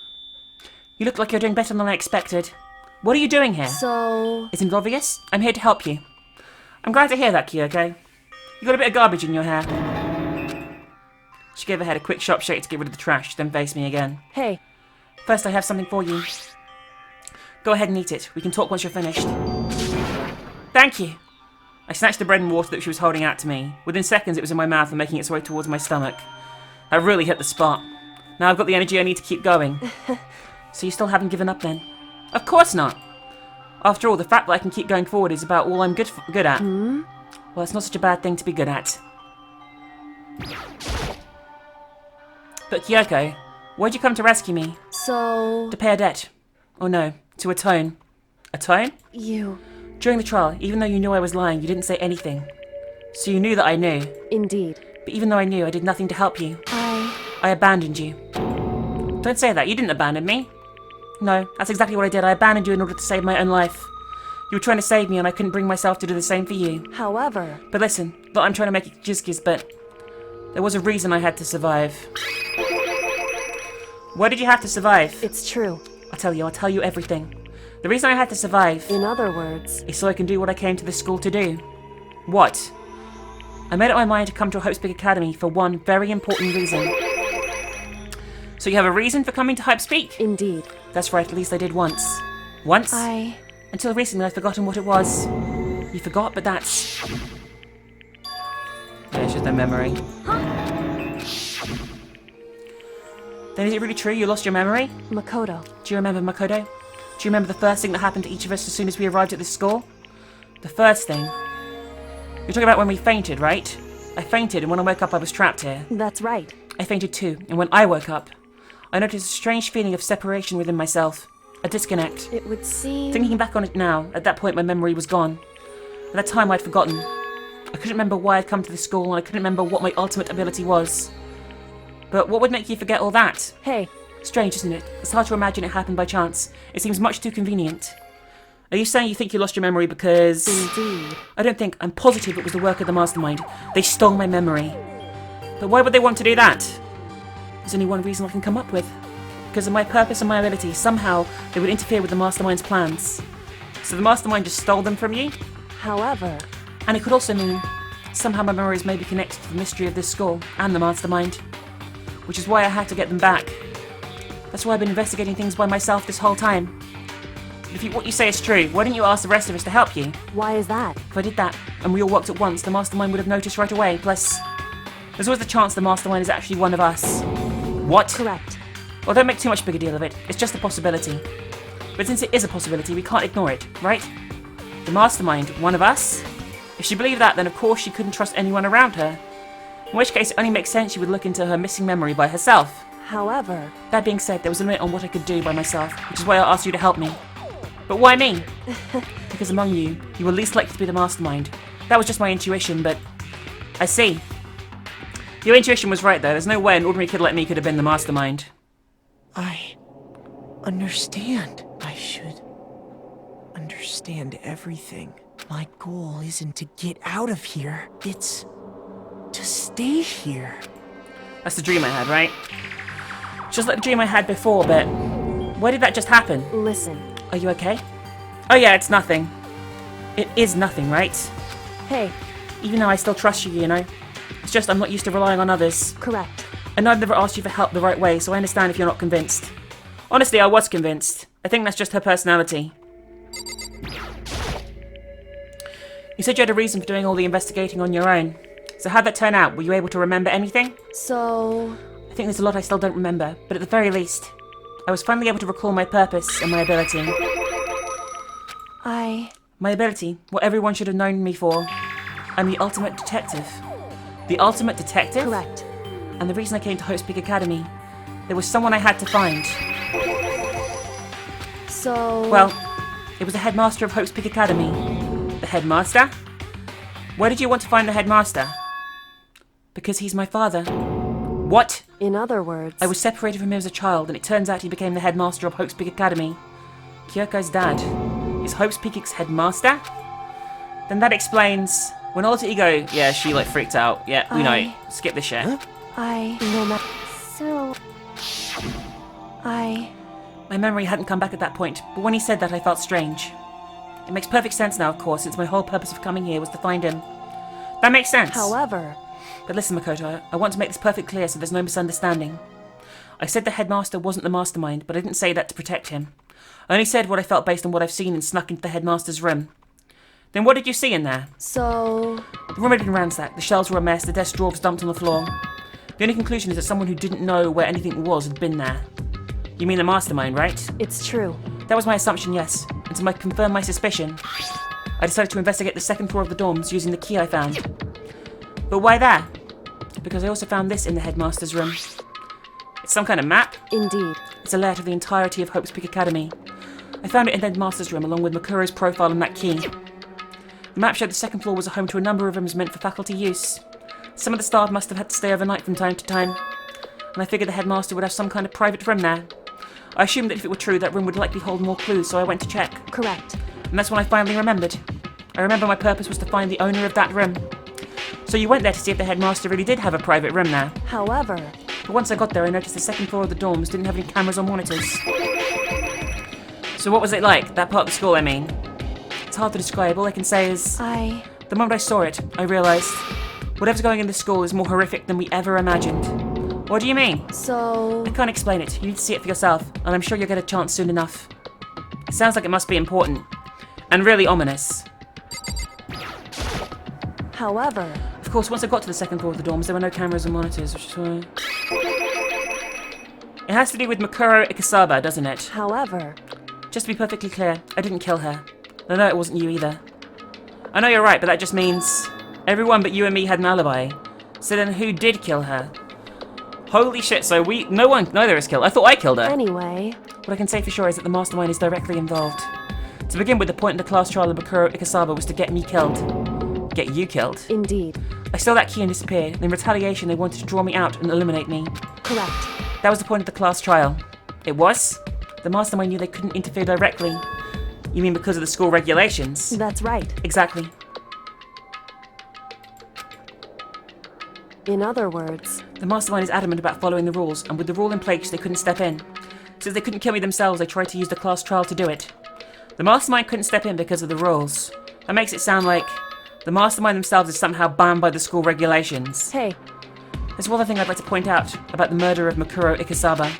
You look like you're doing better than I expected. What are you doing here? So... Isn't it obvious? I'm here to help you. I'm glad to hear that, Kyoko. You got a bit of garbage in your hair. She gave her head a quick sharp shake to get rid of the trash, then faced me again. Hey. First, I have something for you. Go ahead and eat it. We can talk once you're finished. Thank you. I snatched the bread and water that she was holding out to me. Within seconds, it was in my mouth and making its way towards my stomach. That really hit the spot. Now I've got the energy I need to keep going. So you still haven't given up then? Of course not. After all, the fact that I can keep going forward is about all I'm good at. Hmm? Well, it's not such a bad thing to be good at. But Kyoko, why'd you come to rescue me? So... To pay a debt. Oh no, to atone. Atone? You... During the trial, even though you knew I was lying, you didn't say anything. So you knew that I knew. Indeed. But even though I knew, I did nothing to help you. I abandoned you. Don't say that, you didn't abandon me. No, that's exactly what I did. I abandoned you in order to save my own life. You were trying to save me and I couldn't bring myself to do the same for you. However... But listen, not I'm trying to make excuses, but there was a reason I had to survive. Why did you have to survive? It's true. I'll tell you everything. The reason I had to survive... In other words... is so I can do what I came to this school to do. What? I made up my mind to come to a Hope's Peak Academy for one very important reason. So you have a reason for coming to Hope's Peak? Indeed. That's right, at least I did once. Once? Until recently I'd forgotten what it was. You forgot, but that's... Yeah, it's just a memory. Then is it really true you lost your memory? Makoto. Do you remember Makoto? Do you remember the first thing that happened to each of us as soon as we arrived at this school? The first thing? You're talking about when we fainted, right? I fainted, and when I woke up I was trapped here. That's right. I fainted too, and when I woke up, I noticed a strange feeling of separation within myself. A disconnect. It would seem... Thinking back on it now, at that point my memory was gone. At that time I'd forgotten. I couldn't remember why I'd come to this school, and I couldn't remember what my ultimate ability was. But what would make you forget all that? Hey. Strange, isn't it? It's hard to imagine it happened by chance. It seems much too convenient. Are you saying you think you lost your memory because... Indeed. I don't think. I'm positive it was the work of the mastermind. They stole my memory. But why would they want to do that? There's only one reason I can come up with. Because of my purpose and my ability, somehow they would interfere with the Mastermind's plans. So the Mastermind just stole them from you? However, And it could also mean somehow my memories may be connected to the mystery of this school and the Mastermind. Which is why I had to get them back. That's why I've been investigating things by myself this whole time. But if what you say is true, why didn't you ask the rest of us to help you? why is that? If I did that, and we all worked at once, the Mastermind would have noticed right away. Plus, there's always the chance the Mastermind is actually one of us. What? Correct. Well, don't make too much big a deal of it. It's just a possibility. But since it is a possibility, we can't ignore it, right? The Mastermind, one of us? If she believed that, then of course she couldn't trust anyone around her. In which case, it only makes sense she would look into her missing memory by herself. However, That being said, there was a limit on what I could do by myself, which is why I asked you to help me. But why me? Because among you, you were least likely to be the Mastermind. That was just my intuition, but... I see. Your intuition was right, though. There's no way an ordinary kid like me could have been the Mastermind. I understand. I should understand everything. My goal isn't to get out of here. It's to stay here. That's the dream I had, right? Just like the dream I had before, but... Why did that just happen? listen. Are you okay? Oh yeah, it's nothing. It is nothing, right? Hey, Even though I still trust you, you know? It's just I'm not used to relying on others. correct. And I've never asked you for help the right way, so I understand if you're not convinced. Honestly, I was convinced. I think that's just her personality. You said you had a reason for doing all the investigating on your own. So how'd that turn out? Were you able to remember anything? So, I think there's a lot I still don't remember, but at the very least, I was finally able to recall my purpose and my ability. My ability, what everyone should have known me for. I'm the ultimate detective. The ultimate detective? correct. And the reason I came to Hope's Peak Academy, there was someone I had to find. So... Well, it was the headmaster of Hope's Peak Academy. The headmaster? Why did you want to find the headmaster? Because he's my father. What? in other words... I was separated from him as a child, and it turns out he became the headmaster of Hope's Peak Academy. Kyoko's dad. Is Hope's Peak's headmaster? Then that explains... When Alter Ego... Yeah, she like freaked out. Yeah, we know it. Skip this shit. no matter... So, My memory hadn't come back at that point, but when he said that I felt strange. It makes perfect sense now, of course, since my whole purpose of coming here was to find him. That makes sense. However... But listen, Makoto, I want to make this perfectly clear so there's no misunderstanding. I said the headmaster wasn't the mastermind, but I didn't say that to protect him. I only said what I felt based on what I've seen and snuck into the headmaster's room. Then what did you see in there? So... The room had been ransacked, the shelves were a mess, the desk drawers dumped on the floor. The only conclusion is that someone who didn't know where anything was had been there. You mean the mastermind, right? It's true. That was my assumption, yes. And to confirm my suspicion, I decided to investigate the second floor of the dorms using the key I found. But why there? Because I also found this in the headmaster's room. It's some kind of map. Indeed. It's a layout of the entirety of Hope's Peak Academy. I found it in the headmaster's room along with Mukuro's profile and that key. The map showed the second floor was a home to a number of rooms meant for faculty use. Some of the staff must have had to stay overnight from time to time, and I figured the headmaster would have some kind of private room there. I assumed that if it were true, that room would likely hold more clues, so I went to check. Correct. And that's when I finally remembered. I remember my purpose was to find the owner of that room. So you went there to see if the headmaster really did have a private room there. However... But once I got there, I noticed the second floor of the dorms didn't have any cameras or monitors. So what was it like, that part of the school, I mean? It's hard to describe. All I can say is... The moment I saw it, I realised... Whatever's going in this school is more horrific than we ever imagined. What do you mean? So... I can't explain it. You need to see it for yourself, and I'm sure you'll get a chance soon enough. It sounds like it must be important. And really ominous. However... Of course, once I got to the second floor of the dorms, there were no cameras or monitors, which is why... It has to do with Mukuro Ikasaba, doesn't it? However... Just to be perfectly clear, I didn't kill her. I know it wasn't you either. I know you're right, but that just means... Everyone but you and me had an alibi. So then who did kill her? Holy shit, so neither of us killed her. I thought I killed her. Anyway... What I can say for sure is that the mastermind is directly involved. To begin with, the point of the class trial of Mukuro Ikasaba was to get me killed. Get you killed. Indeed. I stole that key and disappeared, and in retaliation they wanted to draw me out and eliminate me. Correct. That was the point of the class trial. It was? The mastermind knew they couldn't interfere directly. You mean because of the school regulations? That's right. Exactly. In other words, The mastermind is adamant about following the rules, and with the rule in place, they couldn't step in. Since they couldn't kill me themselves, they tried to use the class trial to do it. The mastermind couldn't step in because of the rules. That makes it sound like the mastermind themselves is somehow bound by the school regulations. hey, There's one other thing I'd like to point out about the murder of Mukuro Ikasaba.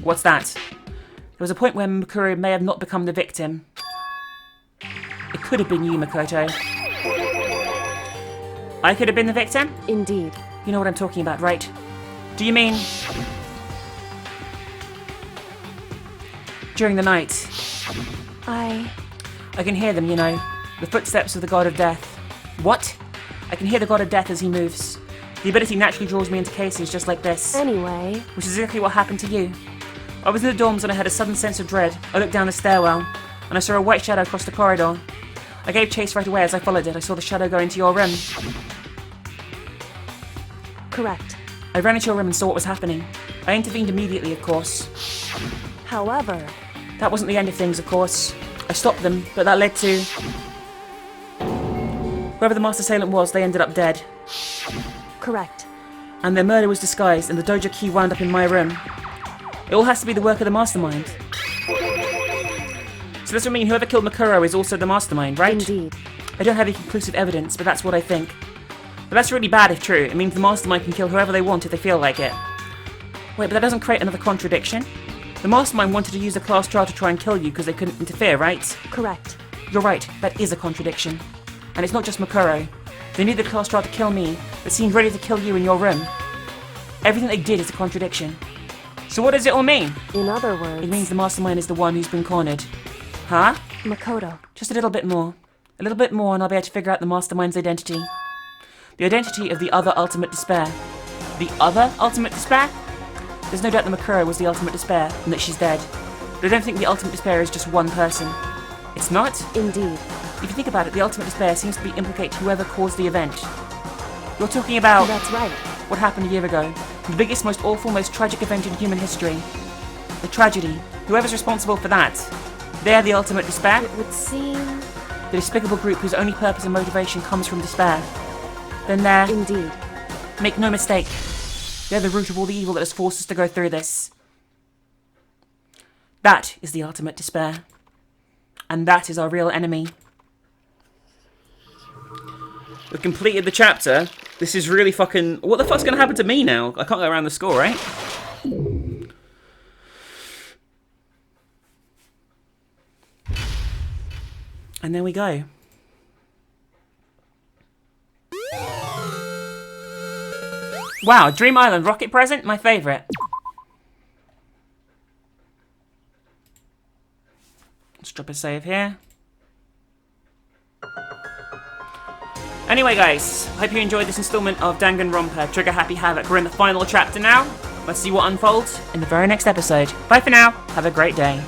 What's that? There was a point where Mukuro may have not become the victim. It could have been you, Makoto. I could have been the victim? indeed. You know what I'm talking about, right? Do you mean... during the night? I can hear them, you know. The footsteps of the god of death. What? I can hear the god of death as he moves. The ability naturally draws me into cases just like this. Anyway, Which is exactly what happened to you. I was in the dorms and I had a sudden sense of dread. I looked down the stairwell, and I saw a white shadow across the corridor. I gave chase right away as I followed it. I saw the shadow go into your room. correct. I ran into your room and saw what was happening. I intervened immediately, of course. However, That wasn't the end of things, of course. I stopped them, but that led to... whoever the master assailant was, they ended up dead. correct. And their murder was disguised, and the dojo key wound up in my room. It all has to be the work of the mastermind. So this would mean whoever killed Mukuro is also the mastermind, right? Indeed. I don't have any conclusive evidence, but that's what I think. But that's really bad if true. It means the mastermind can kill whoever they want if they feel like it. Wait, but that doesn't create another contradiction? The mastermind wanted to use the class trial to try and kill you because they couldn't interfere, right? Correct. You're right, that is a contradiction. And it's not just Mukuro. They needed the class trial to kill me, but seemed ready to kill you in your room. Everything they did is a contradiction. So what does it all mean? In other words, It means the mastermind is the one who's been cornered. Huh? Makoto. Just a little bit more. A little bit more and I'll be able to figure out the mastermind's identity. The identity of the other ultimate despair. The other ultimate despair? There's no doubt that Mukuro was the ultimate despair and that she's dead. But I don't think the ultimate despair is just one person. It's not? Indeed. If you think about it, the ultimate despair seems to be implicate whoever caused the event. You're talking about That's right. what happened a year ago. The biggest, most awful, most tragic event in human history. The tragedy. Whoever's responsible for that. They're the ultimate despair. It would seem... The despicable group whose only purpose and motivation comes from despair. Then they're... Indeed. Make no mistake. They're the root of all the evil that has forced us to go through this. That is the ultimate despair. And that is our real enemy. We've completed the chapter. This is really fucking... What the fuck's gonna happen to me now? I can't go around the score, right? And there we go. Wow, Dream Island rocket present? My favourite. Let's drop a save here. Anyway guys, hope you enjoyed this installment of Danganronpa Trigger Happy Havoc. We're in the final chapter now. Let's see what unfolds in the very next episode. Bye for now, have a great day.